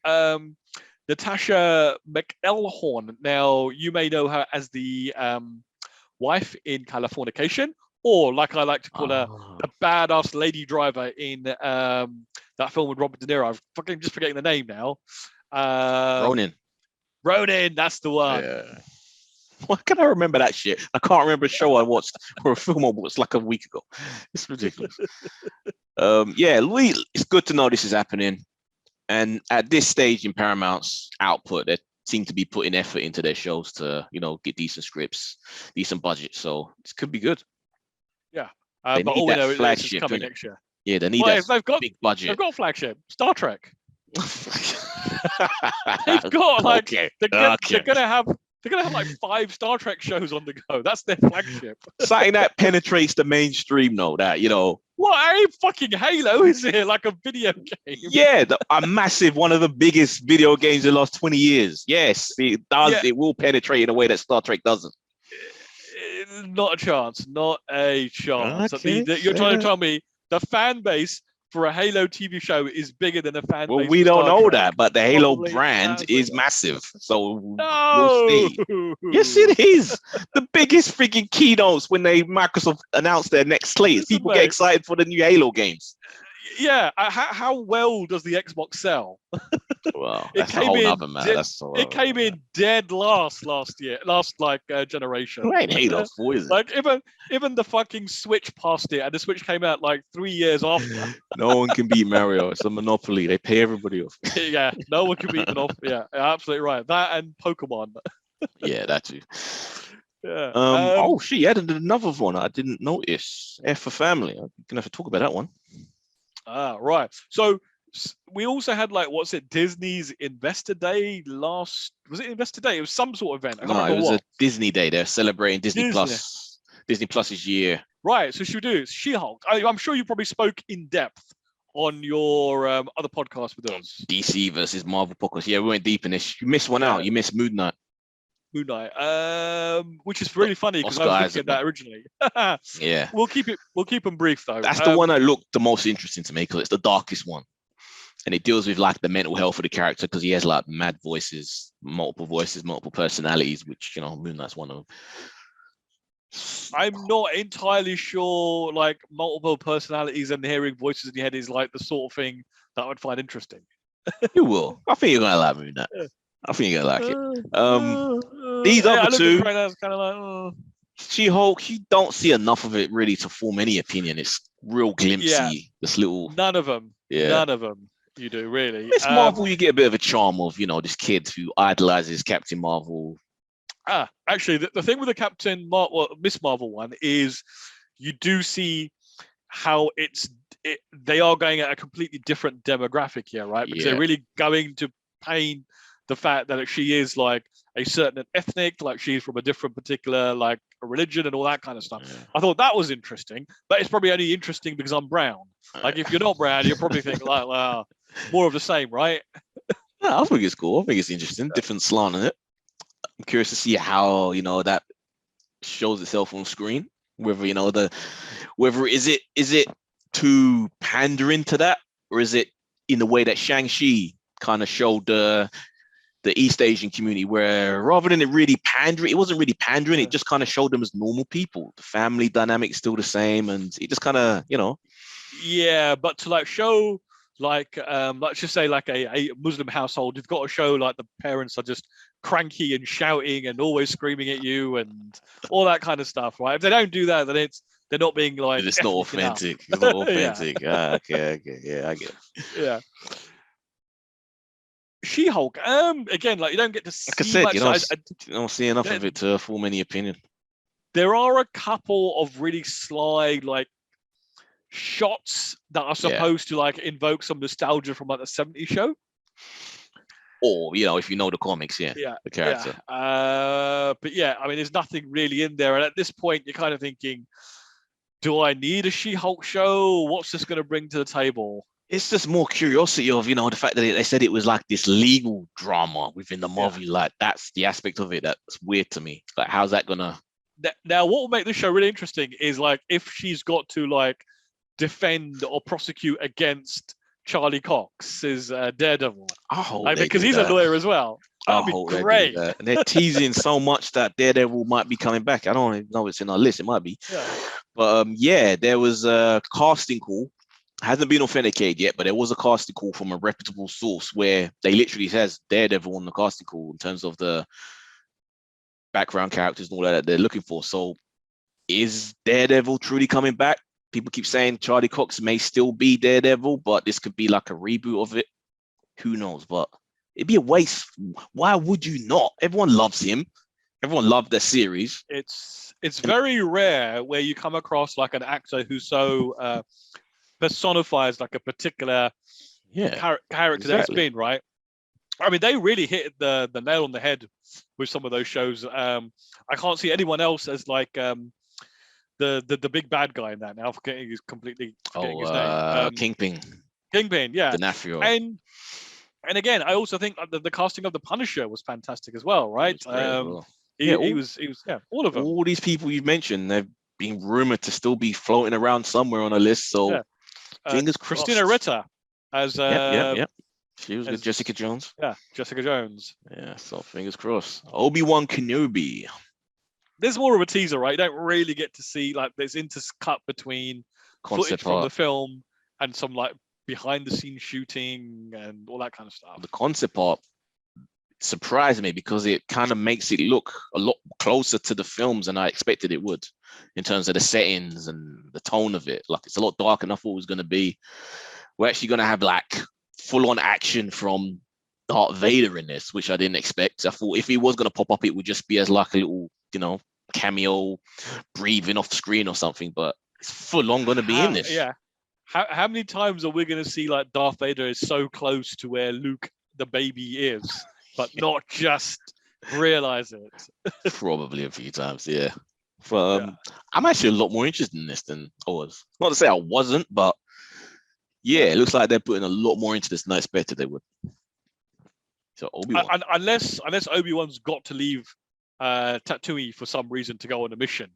Natasha McElhorn. Now you may know her as the wife in Californication, or like I like to call her, the badass lady driver in that film with Robert De Niro. I'm fucking just forgetting the name now. Ronin, that's the one. Yeah. Why can I remember that shit? I can't remember a show I watched or a film I watched like a week ago. It's ridiculous. It's good to know this is happening. And at this stage in Paramount's output, they seem to be putting effort into their shows to, get decent scripts, decent budget. So this could be good. Yeah. They but need all we that know is flagship, it's coming next year. Yeah, they need that big budget. They've got a flagship. Star Trek. They've got they're gonna have like 5 Star Trek shows on the go. That's their flagship. Something that penetrates the mainstream, though. That What ain't fucking Halo is here? Like a video game? Yeah, a massive, one of the biggest video games in the last 20 years. Yes, it does. Yeah. It will penetrate in a way that Star Trek doesn't. Not a chance. Not a chance. Okay, you're trying to tell me the fan base for a Halo TV show is bigger than a fan base. Well, we don't know that, but the Halo brand is massive. So we'll see. Yes, it is. The biggest freaking keynotes when Microsoft announced their next slate. People get excited for the new Halo games. Yeah. How well does the Xbox sell? Well, that's a whole other matter. It came in dead last generation. It ain't Halo 4, is it? Like even the fucking Switch passed it, and the Switch came out like 3 years after. No one can beat Mario. It's a monopoly. They pay everybody off. Yeah, no one can beat Monopoly. Yeah, absolutely right. That and Pokemon. Yeah, that too. Yeah. She added another one I didn't notice. F for Family. I'm gonna have to talk about that one. Right. So we also had Disney's Investor Day was it Investor Day? It was some sort of event. No, it was a Disney Day. They're celebrating Disney Plus's year. Right. So should we do She-Hulk? I'm sure you probably spoke in depth on your other podcast with us. DC versus Marvel podcast. Yeah, we went deep in this. You missed one out. You missed Moon Knight. Which is really funny because I was looking at that originally. Yeah. We'll keep them brief though. That's the one that looked the most interesting to me because it's the darkest one. and it deals with like the mental health of the character because he has like mad voices, multiple personalities, which Moon Knight's one of them. I'm not entirely sure like multiple personalities and hearing voices in your head is like the sort of thing that I would find interesting. You will. I think you're gonna like Moon Knight. I think you're gonna like it. These other two, kind of like, She-Hulk, you don't see enough of it really to form any opinion. It's real glimpsy. Yeah. This little. None of them. Yeah. None of them. You do really. Miss Marvel, you get a bit of a charm of this kid who idolizes Captain Marvel. Actually, the thing with the Miss Marvel one is you do see how they are going at a completely different demographic here, right? Because they're really going to paint the fact that she is like a certain ethnic, like she's from a different particular like a religion and all that kind of stuff. Yeah. I thought that was interesting, but it's probably only interesting because I'm brown. Like if you're not brown, you probably think like, wow, more of the same, right? No, I think it's cool. I think it's interesting. Different slant on it. I'm curious to see how that shows itself on screen. Whether whether is it too pandering to that, or is it in the way that Shang-Chi kind of showed the East Asian community, where rather than it really pandering, it wasn't really pandering. It just kind of showed them as normal people. The family dynamic is still the same, and it just kind of Yeah, but to like show like let's just say like a Muslim household, you've got to show like the parents are just cranky and shouting and always screaming at you and all that kind of stuff, right? If they don't do that, then they're not being like it's not authentic. It's not authentic. Yeah. Okay, yeah, I get it. Yeah. She-Hulk, again, like you don't get to see like I said, much. You don't see enough of it to form any opinion. There are a couple of really sly like shots that are supposed to like invoke some nostalgia from like the 70s show. Or if you know the comics, the character. Yeah. But yeah, I mean, there's nothing really in there, and at this point, you're kind of thinking, do I need a She-Hulk show? What's this going to bring to the table? It's just more curiosity of the fact that they said it was like this legal drama within the Marvel. Like that's the aspect of it that's weird to me. Like, how's that gonna? Now, what will make this show really interesting is like if she's got to like defend or prosecute against Charlie Cox's Daredevil. Because he's a lawyer as well. That'd be great. And they're teasing so much that Daredevil might be coming back. I don't even know it's in our list. It might be. Yeah. But there was a casting call. Hasn't been authenticated yet, but there was a casting call from a reputable source where they literally says Daredevil on the casting call in terms of the background characters and all that they're looking for. So is Daredevil truly coming back? People keep saying Charlie Cox may still be Daredevil, but this could be like a reboot of it. Who knows? But it'd be a waste. Why would you not? Everyone loves him. Everyone loved the series. It's very rare where you come across like an actor who so personifies like a particular character that it's been, right? I mean, they really hit the nail on the head with some of those shows. I can't see anyone else as like the big bad guy in that now. Forgetting his name. Kingpin, yeah. D'Onofrio. And again, I also think the casting of the Punisher was fantastic as well, right? He was all of them. All these people you've mentioned, they've been rumored to still be floating around somewhere on a list. So fingers crossed. Christina Ricci as she was with Jessica Jones. Yeah, Jessica Jones. Yeah, so fingers crossed. Obi-Wan Kenobi. There's more of a teaser, right? You don't really get to see like there's intercut between footage from the film and some like behind the scenes shooting and all that kind of stuff. The concept art surprised me because it kind of makes it look a lot closer to the films than I expected it would in terms of the settings and the tone of it. Like it's a lot darker than I thought it was going to be. We're actually going to have like full-on action from Darth Vader in this, which I didn't expect. I thought if he was going to pop up, it would just be as like a little, cameo breathing off the screen or something, but it's full-on going to be in this. Yeah. How many times are we going to see like Darth Vader is so close to where Luke the baby is, but not just realize it? Probably a few times, yeah. But I'm actually a lot more interested in this than I was. Not to say I wasn't, but yeah, it looks like they're putting a lot more into this than I expected they would. So Obi-Wan. Unless Obi-Wan's got to leave Tatooine for some reason to go on a mission,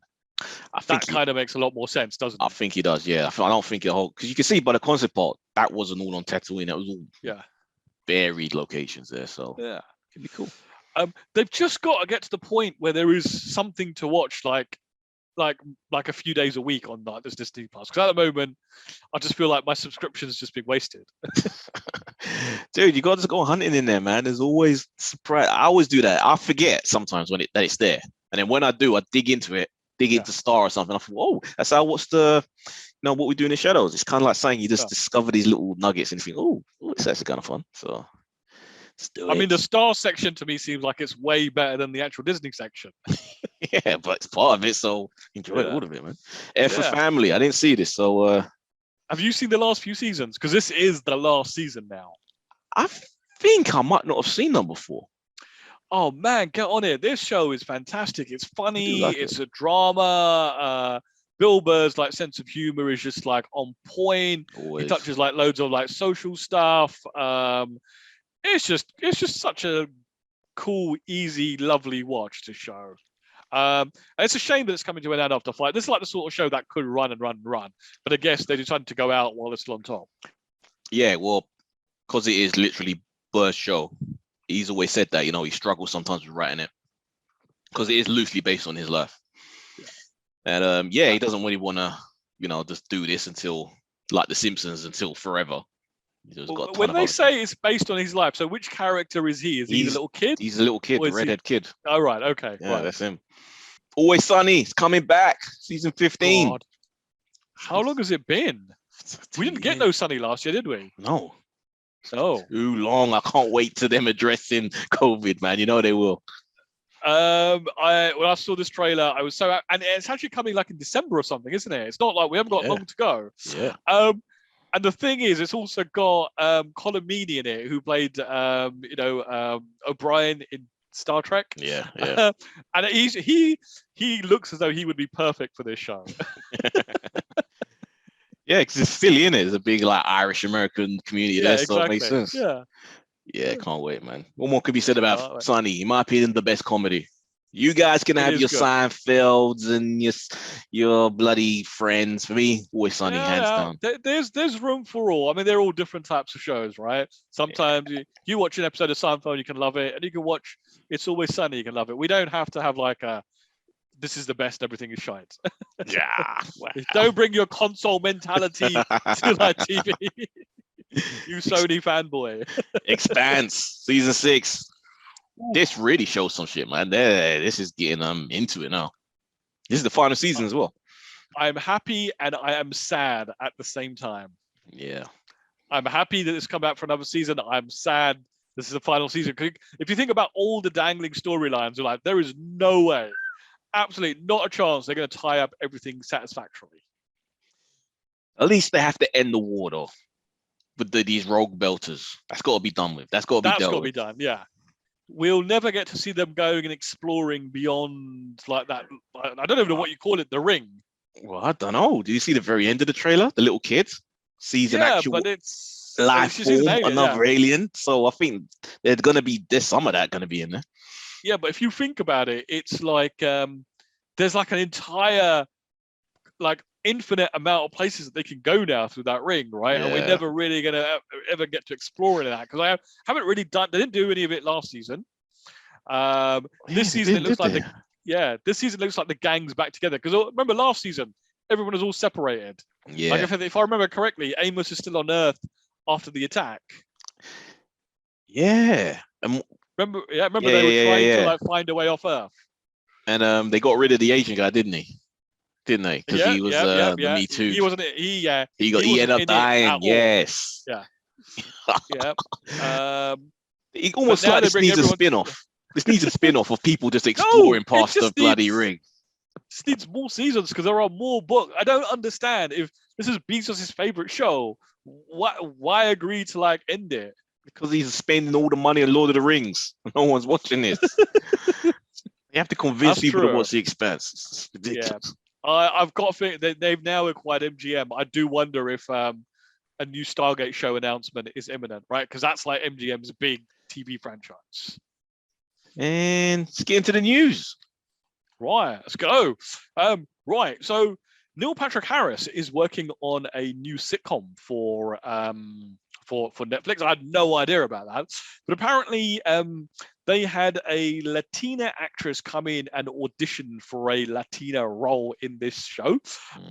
I That think kind of makes a lot more sense, doesn't I it? think he does. Yeah, I don't think it whole because you can see by the concept part that wasn't all on Tatooine. That was all varied locations there. So Yeah. it'd be cool. They've just got to get to the point where there is something to watch, like a few days a week on like this Disney Plus. Because at the moment, I just feel like my subscription's just been wasted. Dude, you got to go hunting in there, man. There's always surprise. I always do that. I forget sometimes that it's there, and then when I do, I dig into it, into Star or something. I thought, oh, that's how. What's the, what we do in the shadows? It's kind of like saying you just discover these little nuggets and you think, oh, it's actually kind of fun. So. I mean, the Star section to me seems like it's way better than the actual Disney section. Yeah, but it's part of it, so enjoy all of it, man. For family, I didn't see this, so. Have you seen the last few seasons? Because this is the last season now. I think I might not have seen them before. Oh man, get on it! This show is fantastic. It's funny. It's a drama. Bill Burr's like sense of humor is just like on point. Always. He touches like loads of like social stuff. It's just such a cool, easy, lovely watch to show. It's a shame that it's coming to an end after Flight. This is like the sort of show that could run and run and run, but I guess they decided to go out while it's still on top. Yeah, well, because it is literally Burr's show. He's always said that, he struggles sometimes with writing it because it is loosely based on his life. Yeah. And he doesn't really want to, just do this until like The Simpsons until forever. When they say it's based on his life, so which character is he? Is he the little kid? He's a little kid, the redhead kid. Oh, right. Okay. Yeah, right. That's him. Always Sunny. It's coming back. Season 15. God. How long has it been? We didn't get no Sunny last year, did we? No. Oh. Too long. I can't wait to them addressing COVID, man. They will. When I saw this trailer, I was so, and it's actually coming like in December or something, isn't it? It's not like we haven't got long to go. Yeah. And the thing is, it's also got Colin Meaney in it, who played O'Brien in Star Trek. Yeah. And he looks as though he would be perfect for this show. Yeah, because it's Philly, innit? There's a big like Irish American community there, so it makes sense. Yeah, can't wait, man. What more could be said about Sunny? In my opinion, the best comedy. You guys can have your Seinfelds and your bloody Friends. For me, Always Sunny, hands down. There's room for all. I mean, they're all different types of shows, right? Sometimes you watch an episode of Seinfeld, you can love it, and you can watch It's Always Sunny, you can love it. We don't have to have like this is the best, everything is shite. Yeah. Wow. Don't bring your console mentality to like TV. You Sony fanboy. Expanse, season 6. This really shows some shit, man. This is getting into it now. This is the final season as well. I'm happy and I am sad at the same time. Yeah. I'm happy that it's come back for another season. I'm sad this is the final season. If you think about all the dangling storylines, you're like, there is no way, absolutely not a chance they're going to tie up everything satisfactorily. At least they have to end the war, though, with these rogue belters. That's got to be done with. That's got to be done, yeah. We'll never get to see them going and exploring beyond like that. I don't even know what you call it, the ring. Well, I don't know. Do you see the very end of the trailer? The little kid sees an actual but it's life form, another alien. So I think there's some of that going to be in there. Yeah, but if you think about it, it's like there's like an entire like infinite amount of places that they can go now through that ring, right? Yeah. And we're never really going to ever get to explore any of that because I haven't really done. They didn't do any of it last season. This season it looks like this season looks like the gang's back together because remember last season everyone was all separated. Yeah. Like if I remember correctly, Amos is still on Earth after the attack. Yeah. Remember they were trying to like find a way off Earth. And they got rid of the Asian guy, didn't they? Because he was the Me Too. He wasn't. He ended up dying. Yes. Yeah. Yeah. He almost like this needs a spin-off. This needs a spin-off of people just exploring past the bloody ring. This needs more seasons because there are more books. I don't understand if this is Bezos' favorite show. Why agree to like end it? Because he's spending all the money on Lord of the Rings. No one's watching this. You have to convince people to watch The Expanse. It's ridiculous. Yeah. I've got to think that they've now acquired MGM. I do wonder if a new Stargate show announcement is imminent, right? Because that's like MGM's big TV franchise. And let's get into the news. Right, let's go. Right, so Neil Patrick Harris is working on a new sitcom for Netflix. I had no idea about that, but apparently they had a Latina actress come in and audition for a Latina role in this show.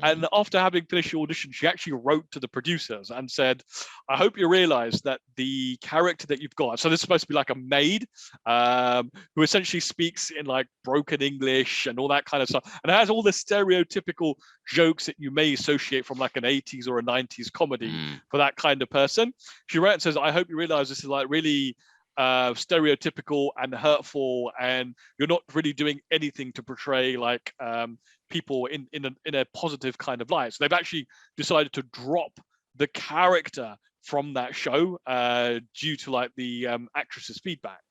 And after having finished the audition, she actually wrote to the producers and said, I hope you realize that the character that you've got, so this is supposed to be like a maid who essentially speaks in like broken English and all that kind of stuff, and has all the stereotypical jokes that you may associate from like an 80s or a 90s comedy for that kind of person. She wrote and says, I hope you realize this is like really stereotypical and hurtful, and you're not really doing anything to portray like people in a positive kind of light. So they've actually decided to drop the character from that show due to like the actress's feedback.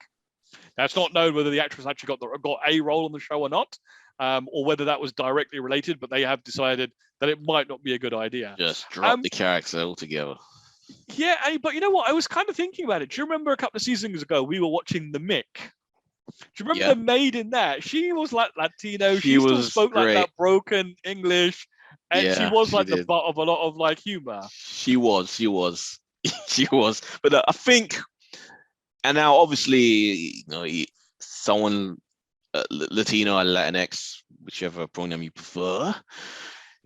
Now it's not known whether the actress actually got a role on the show or not, or whether that was directly related, but they have decided that it might not be a good idea. Just drop the character altogether. Yeah, but you know what? I was kind of thinking about it. Do you remember a couple of seasons ago we were watching The Mick? Do you remember the maid in that? She was like Latino. She still spoke great. Like that broken English, and she was like the butt of a lot of like humor. She was. she was. But I think, and now obviously, you know, someone Latino or Latinx, whichever pronoun you prefer,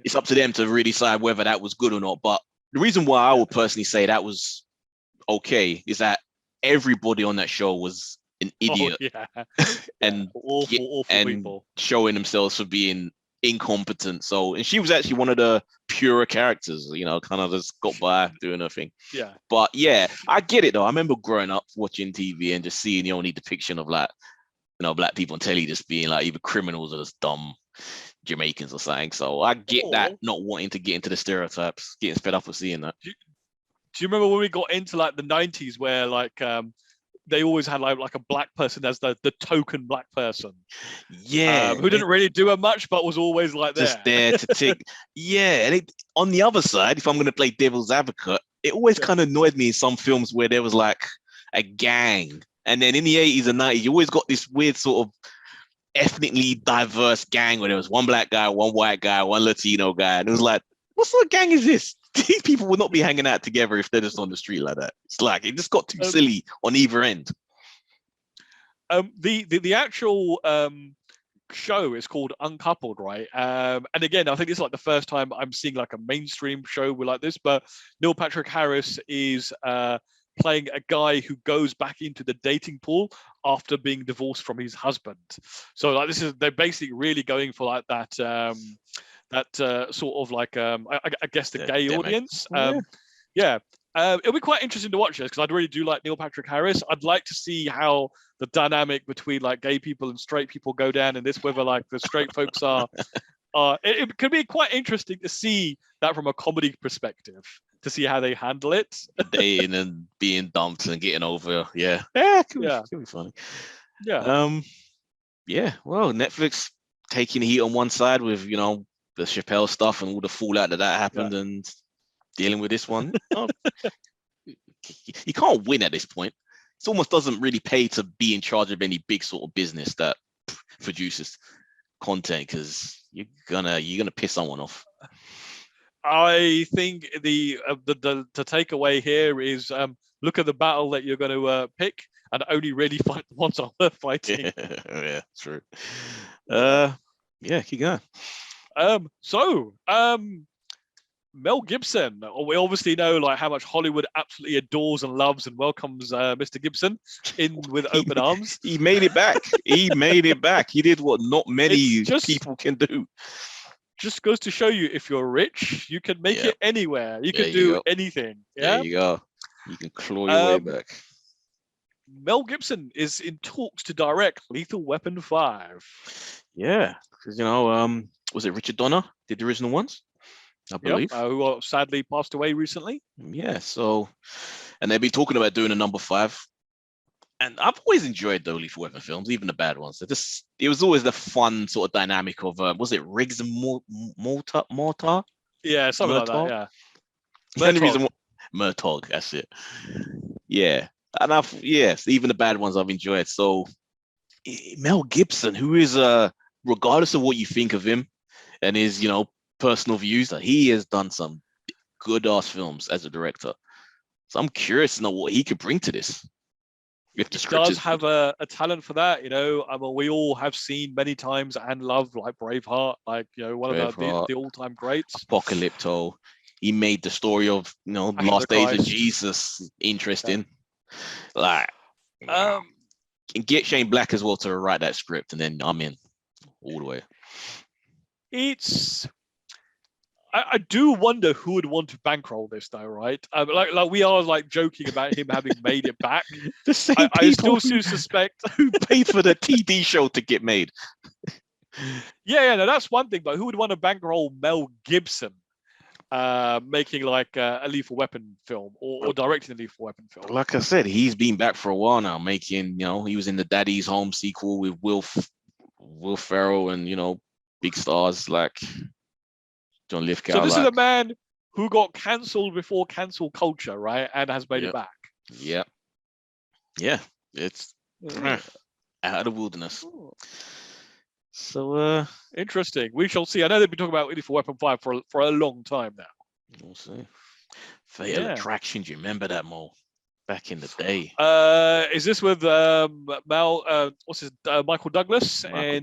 it's up to them to really decide whether that was good or not. But the reason why I would personally say that was okay is that everybody on that show was an idiot and awful people showing themselves for being incompetent. So, and she was actually one of the purer characters, you know, kind of just got by doing her thing. Yeah. But yeah, I get it though. I remember growing up watching TV and just seeing the only depiction of like, you know, black people on telly just being like either criminals or just dumb Jamaicans or something. So I get that, not wanting to get into the stereotypes, getting fed up with seeing that. Do you remember when we got into like the 90s where like they always had like a black person as the token black person? Yeah. Who didn't really do much but was always like there. Just there to tick. Yeah. And on the other side, if I'm going to play devil's advocate, it always kind of annoyed me in some films where there was like a gang. And then in the 80s and 90s, you always got this weird sort of ethnically diverse gang where there was one black guy, one white guy, one Latino guy. And it was like, what sort of gang is this? These people would not be hanging out together if they're just on the street like that. It's like, it just got too silly on either end. The actual show is called Uncoupled, right? And again, I think it's like the first time I'm seeing like a mainstream show like this, but Neil Patrick Harris is playing a guy who goes back into the dating pool after being divorced from his husband. So like they're basically really going for like that sort of like I guess the gay audience. It'll be quite interesting to watch this because I really do like Neil Patrick Harris. I'd like to see how the dynamic between like gay people and straight people go down in this, whether like the straight folks are it could be quite interesting to see that from a comedy perspective, to see how they handle it. Dating and being dumped and getting over. It could be funny. Well, Netflix taking heat on one side with, you know, the Chappelle stuff and all the fallout that happened and dealing with this one. You can't win at this point. It almost doesn't really pay to be in charge of any big sort of business that produces content, because you're gonna piss someone off. I think the takeaway here is look at the battle that you're going to pick and only really fight the ones that are fighting. Yeah, true. Keep going. Mel Gibson. We obviously know like how much Hollywood absolutely adores and loves and welcomes Mr. Gibson in with open arms. He made it back. He did what not many people can do. Just goes to show you, if you're rich, you can make it anywhere. You can do anything. Yeah, there you go. You can claw your way back. Mel Gibson is in talks to direct Lethal Weapon 5. Yeah, because you know, was it Richard Donner did the original ones? I believe. Who sadly passed away recently. Yeah. So, and they've been talking about doing a number 5. And I've always enjoyed the Lethal Weapon films, even the bad ones. It was always the fun sort of dynamic of, was it Riggs and Mortar? Yeah, something like that, yeah. The only reason Murtaugh, that's it. Yeah. And even the bad ones I've enjoyed. So Mel Gibson, who is a regardless of what you think of him and his, personal views, that he has done some good ass films as a director. So I'm curious to know what he could bring to this. If the script does have a talent for that, I mean, we all have seen many times and love like Braveheart, like one of the all-time greats. Apocalypto. He made the story of Last Days of Jesus interesting. Yeah. Like, and get Shane Black as well to write that script, and then I'm in all the way. I do wonder who would want to bankroll this, though, right? Like we are like joking about him having made it back. The same I still suspect who paid for the TV show to get made. No, that's one thing. But who would want to bankroll Mel Gibson making like a Lethal Weapon film or directing a Lethal Weapon film? Like I said, he's been back for a while now, making he was in the Daddy's Home sequel with Will Ferrell and big stars like John Lithgow. So this is a man who got cancelled before cancel culture, right? And has made it back. Yeah. Yeah. It's out of the wilderness. So interesting. We shall see. I know they've been talking about Lethal Weapon 5 for a long time now. We'll see. Fatal Attraction, do you remember that, Mo? Back in the day. Is this with Michael Douglas and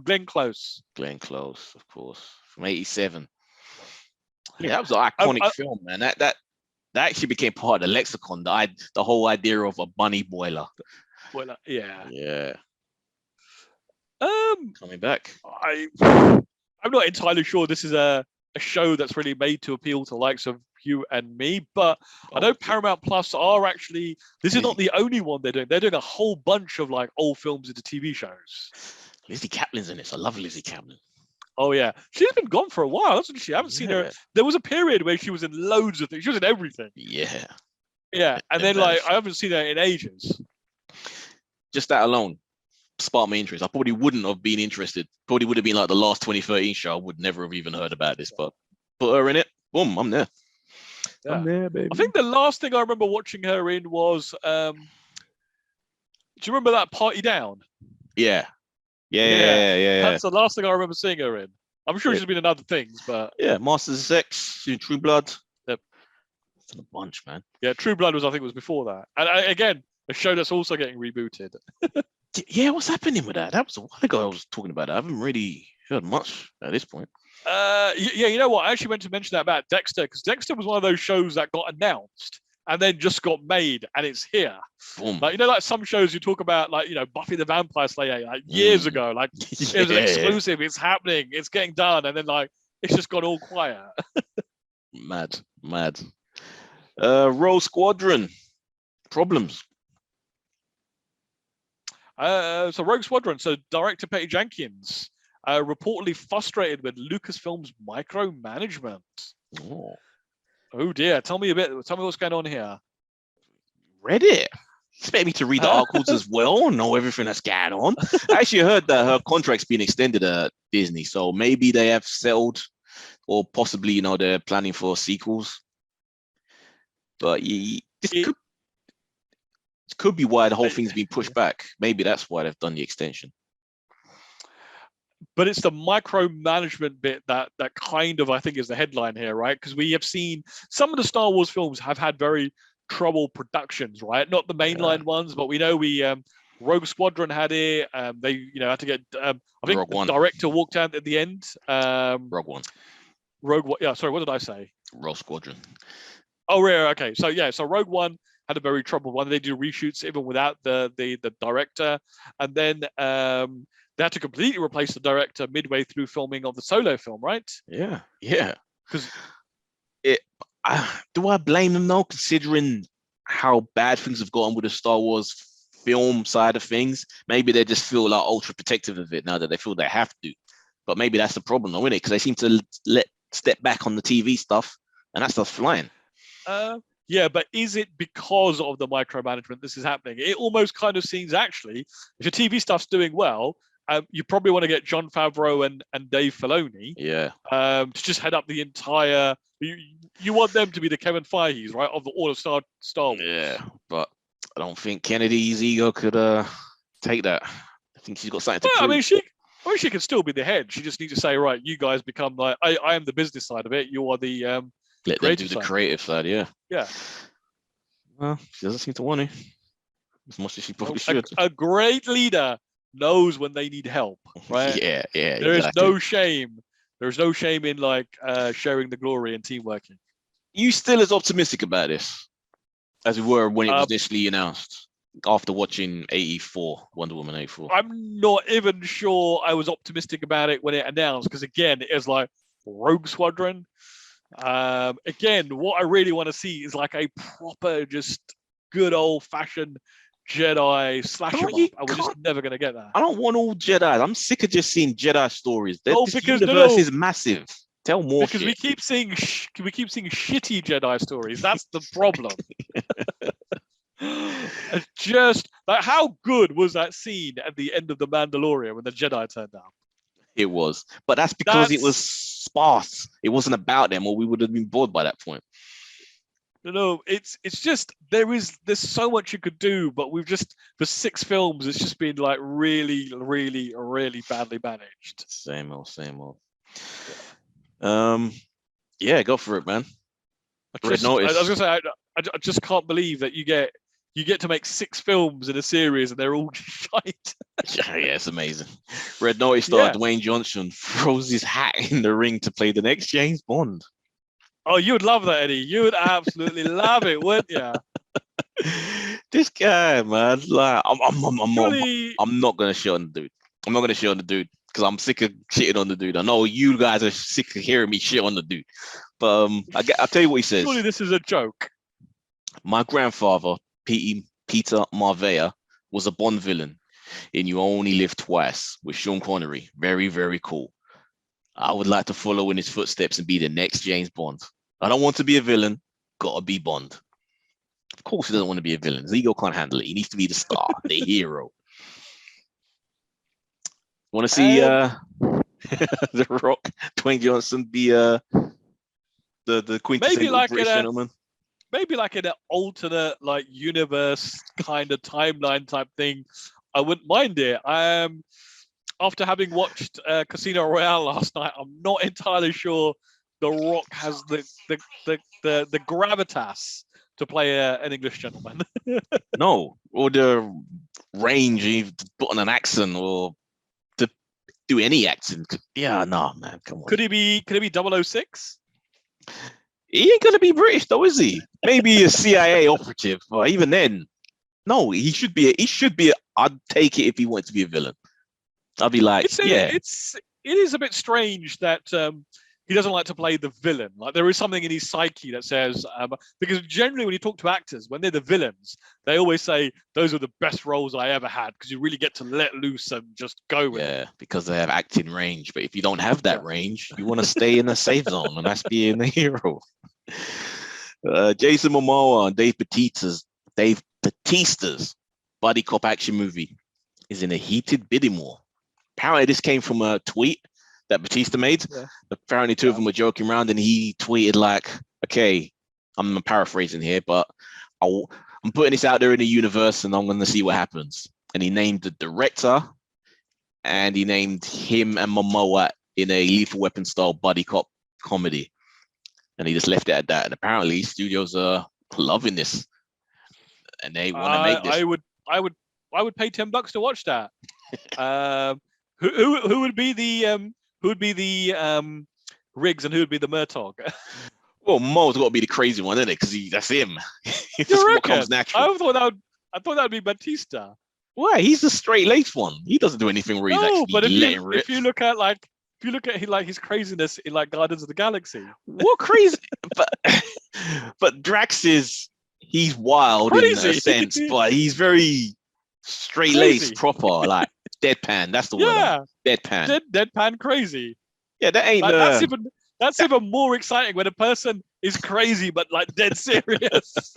Glenn Close? Glenn Close, of course. From 87. Yeah, that was an iconic film, man. That actually became part of the lexicon. The whole idea of a bunny boiler. Yeah. Coming back. I'm not entirely sure this is a show that's really made to appeal to the likes of you and me, but I know Paramount Plus are actually. This is not the only one they're doing. They're doing a whole bunch of like old films into TV shows. Lizzie Kaplan's in this. I love Lizzie Kaplan. Oh yeah, she's been gone for a while, hasn't she? I haven't seen her. There was a period where she was in loads of things. She was in everything. Yeah, and then like I haven't seen her in ages. Just that alone sparked my interest. I probably wouldn't have been interested. Probably would have been like the last 2013 show. I would never have even heard about this, but put her in it. Boom, I'm there. Yeah. I'm there, baby. I think the last thing I remember watching her in was. Do you remember that Party Down? Yeah. That's the last thing I remember seeing her in. I'm sure she's been in other things, but Masters of Sex, True Blood. Yep. It's a bunch, man. Yeah, True Blood was before that, and again a show that's also getting rebooted. Yeah, what's happening with that? That was a while ago. I was talking about that. I haven't really heard much at this point. You know what? I actually meant to mention that about Dexter, because Dexter was one of those shows that got announced and then just got made, and it's here. Boom. Like like some shows you talk about, like Buffy the Vampire Slayer, like years ago, like it was an exclusive. It's happening. It's getting done, and then like it's just got all quiet. Mad. Rogue Squadron. Problems. So Rogue Squadron. So director Patty Jenkins reportedly frustrated with Lucasfilm's micromanagement. Oh dear! Tell me what's going on here. Read it. Expect me to read the articles as well, know everything that's going on. I actually heard that her contract's been extended at Disney, so maybe they have settled, or possibly they're planning for sequels. But this could be why the whole thing's been pushed back. Maybe that's why they've done the extension. But it's the micromanagement bit that kind of, I think, is the headline here, right? Because we have seen some of the Star Wars films have had very troubled productions, right? Not the mainline ones, but we know Rogue Squadron had it. They had to get. I think the director walked out at the end. Rogue One. Yeah, sorry, what did I say? Rogue Squadron. Oh, yeah. Okay, so Rogue One had a very troubled one. They do reshoots even without the director, and then they had to completely replace the director midway through filming of the Solo film, right? Yeah. Because do I blame them though, considering how bad things have gotten with the Star Wars film side of things? Maybe they just feel like ultra protective of it now that they feel they have to. But maybe that's the problem, though, isn't it? Because they seem to step back on the TV stuff, and that stuff's flying. Yeah, but is it because of the micromanagement this is happening? It almost kind of seems, actually, if your TV stuff's doing well, you probably want to get Jon Favreau and Dave Filoni. To just head up the entire. You want them to be the Kevin Feige's, right, of all of Star Wars. Yeah, but I don't think Kennedy's ego could take that. I think she's got something to Well, prove. she can still be the head. She just needs to say, right, you guys become like, I am the business side of it. You are the Let them do the creative side, yeah. Yeah. Well, she doesn't seem to want to. As much as she probably should. A great leader knows when they need help, right? Yeah. There is no shame. There's no shame in like sharing the glory and team working. You still as optimistic about this as we were when it was initially announced after watching 84, Wonder Woman 84? I'm not even sure I was optimistic about it when it announced, because again, it was like Rogue Squadron. Again, what I really want to see is like a proper, just good old fashioned Jedi slasher up, and we're just never going to get that. I don't want all Jedi. I'm sick of just seeing Jedi stories. This universe is massive. Tell more because shit. we keep seeing shitty Jedi stories. That's the problem. It's just like, how good was that scene at the end of The Mandalorian when the Jedi turned up? It was, but that's because it was sparse. It wasn't about them, or we would have been bored by that point. No, it's just there's so much you could do, but we've just for 6 films, it's just been like really, really, really badly managed. Same old. Yeah, go for it, man. I was gonna say, I just can't believe that you get to make 6 films in a series and they're all shite. Yeah, it's amazing. Red Notice star Dwayne Johnson throws his hat in the ring to play the next James Bond. Oh, you would love that, Eddie. You would absolutely love it, wouldn't you? This guy, man, like I'm not gonna shit on the dude. I'm not gonna shit on the dude because I'm sick of shitting on the dude. I know you guys are sick of hearing me shit on the dude, but I'll tell you what he says. Surely this is a joke. My grandfather, Peter Marvea, was a Bond villain in You Only Live Twice with Sean Connery. Very, very cool. I would like to follow in his footsteps and be the next James Bond. I don't want to be a villain. Gotta be Bond. Of course he doesn't want to be a villain. His ego can't handle it. He needs to be the star, the hero. Want to see The Rock, Dwayne Johnson be the quintessential British gentleman? Maybe like in an alternate like universe kind of timeline type thing. I wouldn't mind it. After having watched Casino Royale last night, I'm not entirely sure The Rock has the gravitas to play an English gentleman. No, or the range to put on an accent or to do any accent. Yeah, no, man, come on. Could he be 006? He ain't gonna be British though, is he? Maybe a CIA operative, but even then, no, he should be. I'd take it if he wanted to be a villain. I'd be like, it is a bit strange that he doesn't like to play the villain. Like there is something in his psyche that says, because generally when you talk to actors, when they're the villains, they always say those are the best roles I ever had because you really get to let loose and just go with it. Yeah, because they have acting range. But if you don't have that range, you want to stay in a safe zone, and that's being a hero. Jason Momoa and Dave Bautista's buddy cop action movie is in a heated bidding war. Apparently, this came from a tweet that Bautista made. Yeah. Apparently, two of them were joking around, and he tweeted like, "Okay, I'm paraphrasing here, but I'm putting this out there in the universe, and I'm going to see what happens." And he named the director, and he named him and Momoa in a Lethal Weapon style buddy cop comedy, and he just left it at that. And apparently, studios are loving this, and they want to make this. I would pay $10 to watch that. Who would be the Riggs and who would be the Murtaugh? Well, Mo's got to be the crazy one, isn't it? Because that's him. That's what comes natural. I thought that would be Bautista. Why? He's the straight-laced one. He doesn't do anything where he's actually letting rip. If you look at his craziness in like Guardians of the Galaxy. What crazy? but Drax he's wild in a sense, but he's very straight-laced, proper, like deadpan. That's the word. Yeah, deadpan. Deadpan crazy. Yeah, that ain't. That's even more exciting when a person is crazy but like dead serious.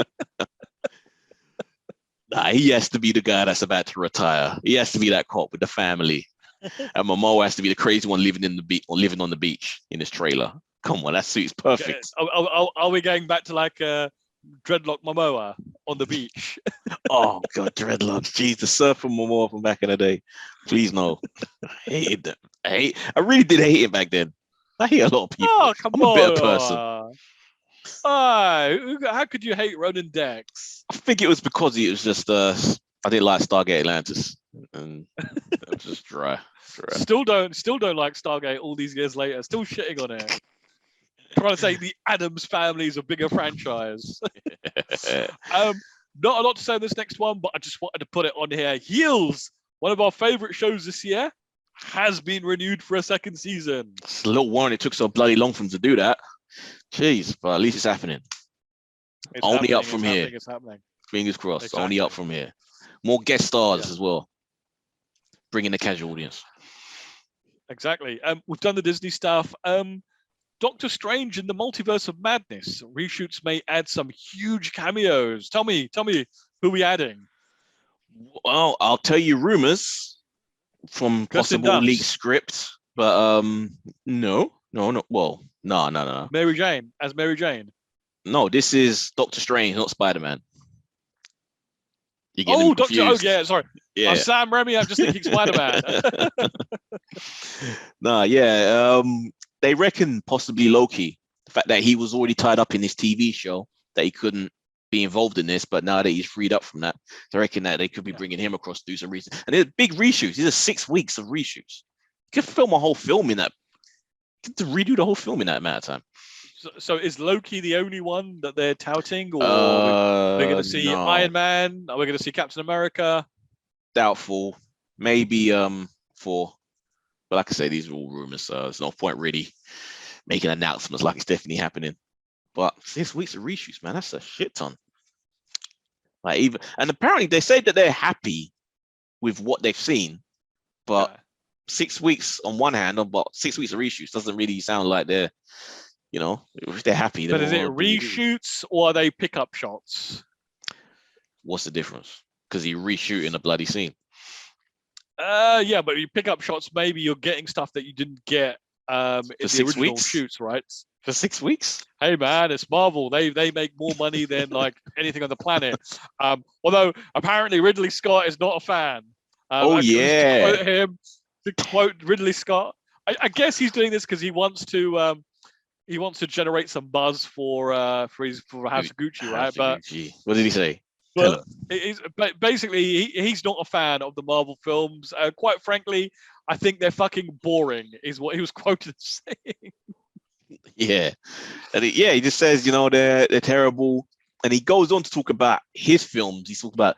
Nah, he has to be the guy that's about to retire. He has to be that cop with the family, and Momoa has to be the crazy one living on the beach in his trailer. Come on, that suits perfect. Are we going back to like Dreadlock Momoa on the beach? Oh god, Dreadlocks. Jeez, the surfer Momoa from back in the day. Please no. I hated them. I really did hate it back then. I hate a lot of people. Oh, come I'm on. a better person. How could you hate Ronan Dex? I think it was because it was just I didn't like Stargate Atlantis, and it was just dry. Still don't like Stargate all these years later. Still shitting on it. Trying to say the Addams Family is a bigger franchise. Not a lot to say on this next one, but I just wanted to put it on here. Heels, one of our favorite shows this year, has been renewed for a second season. It's a little warning. It took so bloody long for them to do that. Jeez, but at least it's happening. Only up from here. It's happening. Fingers crossed. Exactly. Only up from here. More guest stars as well. Bringing the casual audience. Exactly. We've done the Disney stuff. Doctor Strange in the Multiverse of Madness. Reshoots may add some huge cameos. Tell me who we adding? Well, I'll tell you rumors from possible leaked script, but no. Well, no. Mary Jane. No, this is Doctor Strange, not Spider-Man. Oh, Doctor. Oh, yeah. Sorry. Yeah. Sam Raimi. I'm just thinking Spider-Man. They reckon possibly Loki. The fact that he was already tied up in this TV show, that he couldn't be involved in this, but now that he's freed up from that, they reckon that they could be bringing him across to do some reasons. And there's big reshoots. These are 6 weeks of reshoots. You could film a whole film in that. You could redo the whole film in that amount of time. So is Loki the only one that they're touting, or we're going to see Iron Man? Are we going to see Captain America? Doubtful. Maybe Thor. But like I say, these are all rumors, so there's no point really making announcements like it's definitely happening. But 6 weeks of reshoots, man, that's a shit ton. And apparently they say that they're happy with what they've seen, but 6 weeks on one hand, but 6 weeks of reshoots doesn't really sound like they're, if they're happy. But is it reshoots or are they pickup shots? What's the difference? Because you're reshooting a bloody scene. Yeah, but you pick up shots, maybe you're getting stuff that you didn't get in the original shoots, right? For 6 weeks? Hey man, it's Marvel. They make more money than like anything on the planet. Although apparently Ridley Scott is not a fan. To quote Ridley Scott, I guess he's doing this because he wants to generate some buzz for House of Gucci, right? But what did he say? But basically, he's not a fan of the Marvel films. Quite frankly, I think they're fucking boring, is what he was quoted as saying. Yeah. He just says, they're terrible. And he goes on to talk about his films. He talks about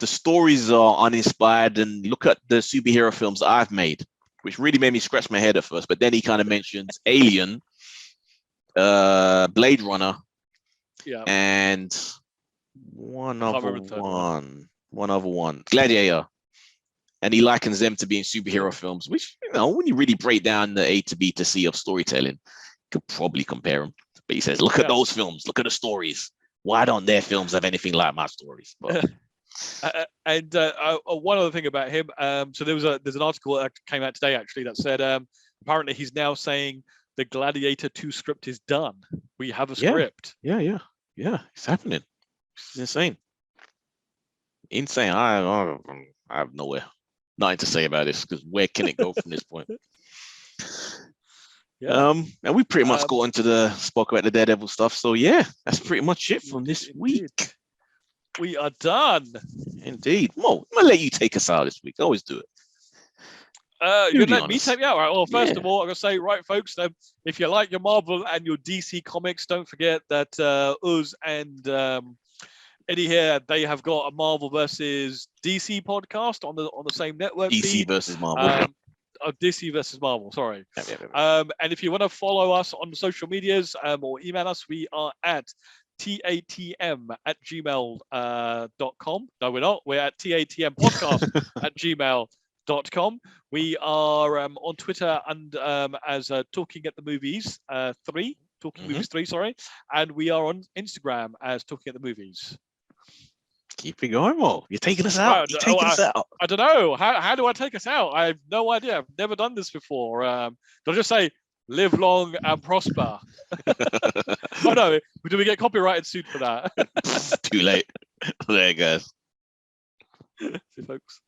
the stories are uninspired, and look at the superhero films that I've made, which really made me scratch my head at first. But then he kind of mentions Alien, Blade Runner, and one other one, Gladiator, and he likens them to being superhero films, which when you really break down the A to B to C of storytelling, you could probably compare them. But he says, look at those films, look at the stories. Why don't their films have anything like my stories? But one other thing about him, so there's an article that came out today actually that said apparently he's now saying the Gladiator 2 script is done. We have a script. Yeah, it's happening. It's insane. I have nothing to say about this, because where can it go from this point? And we pretty much got into spoke about the Daredevil stuff. So that's pretty much it from this week. We are done. Indeed. Mo, I'm gonna let you take us out this week. I always do it. You're gonna let me take you out, right? Well, first of all, I'm gonna say, right, folks, if you like your Marvel and your DC comics, don't forget that us and Eddie here, they have got a Marvel versus DC podcast on the same network. DC versus Marvel. DC versus Marvel, sorry. And if you want to follow us on social medias or email us, we are at tatm@gmail.com. No, we're not. We're at tatmpodcast@gmail.com. We are on Twitter and as Talking at the Movies 3, Talking Movies 3, sorry. And we are on Instagram as Talking at the Movies. Keep it going, Mo. You're taking us out. I don't know. How do I take us out? I have no idea. I've never done this before. Do I just say, live long and prosper? Oh no, do we get copyrighted soon for that? Too late. There, guys. See you, folks.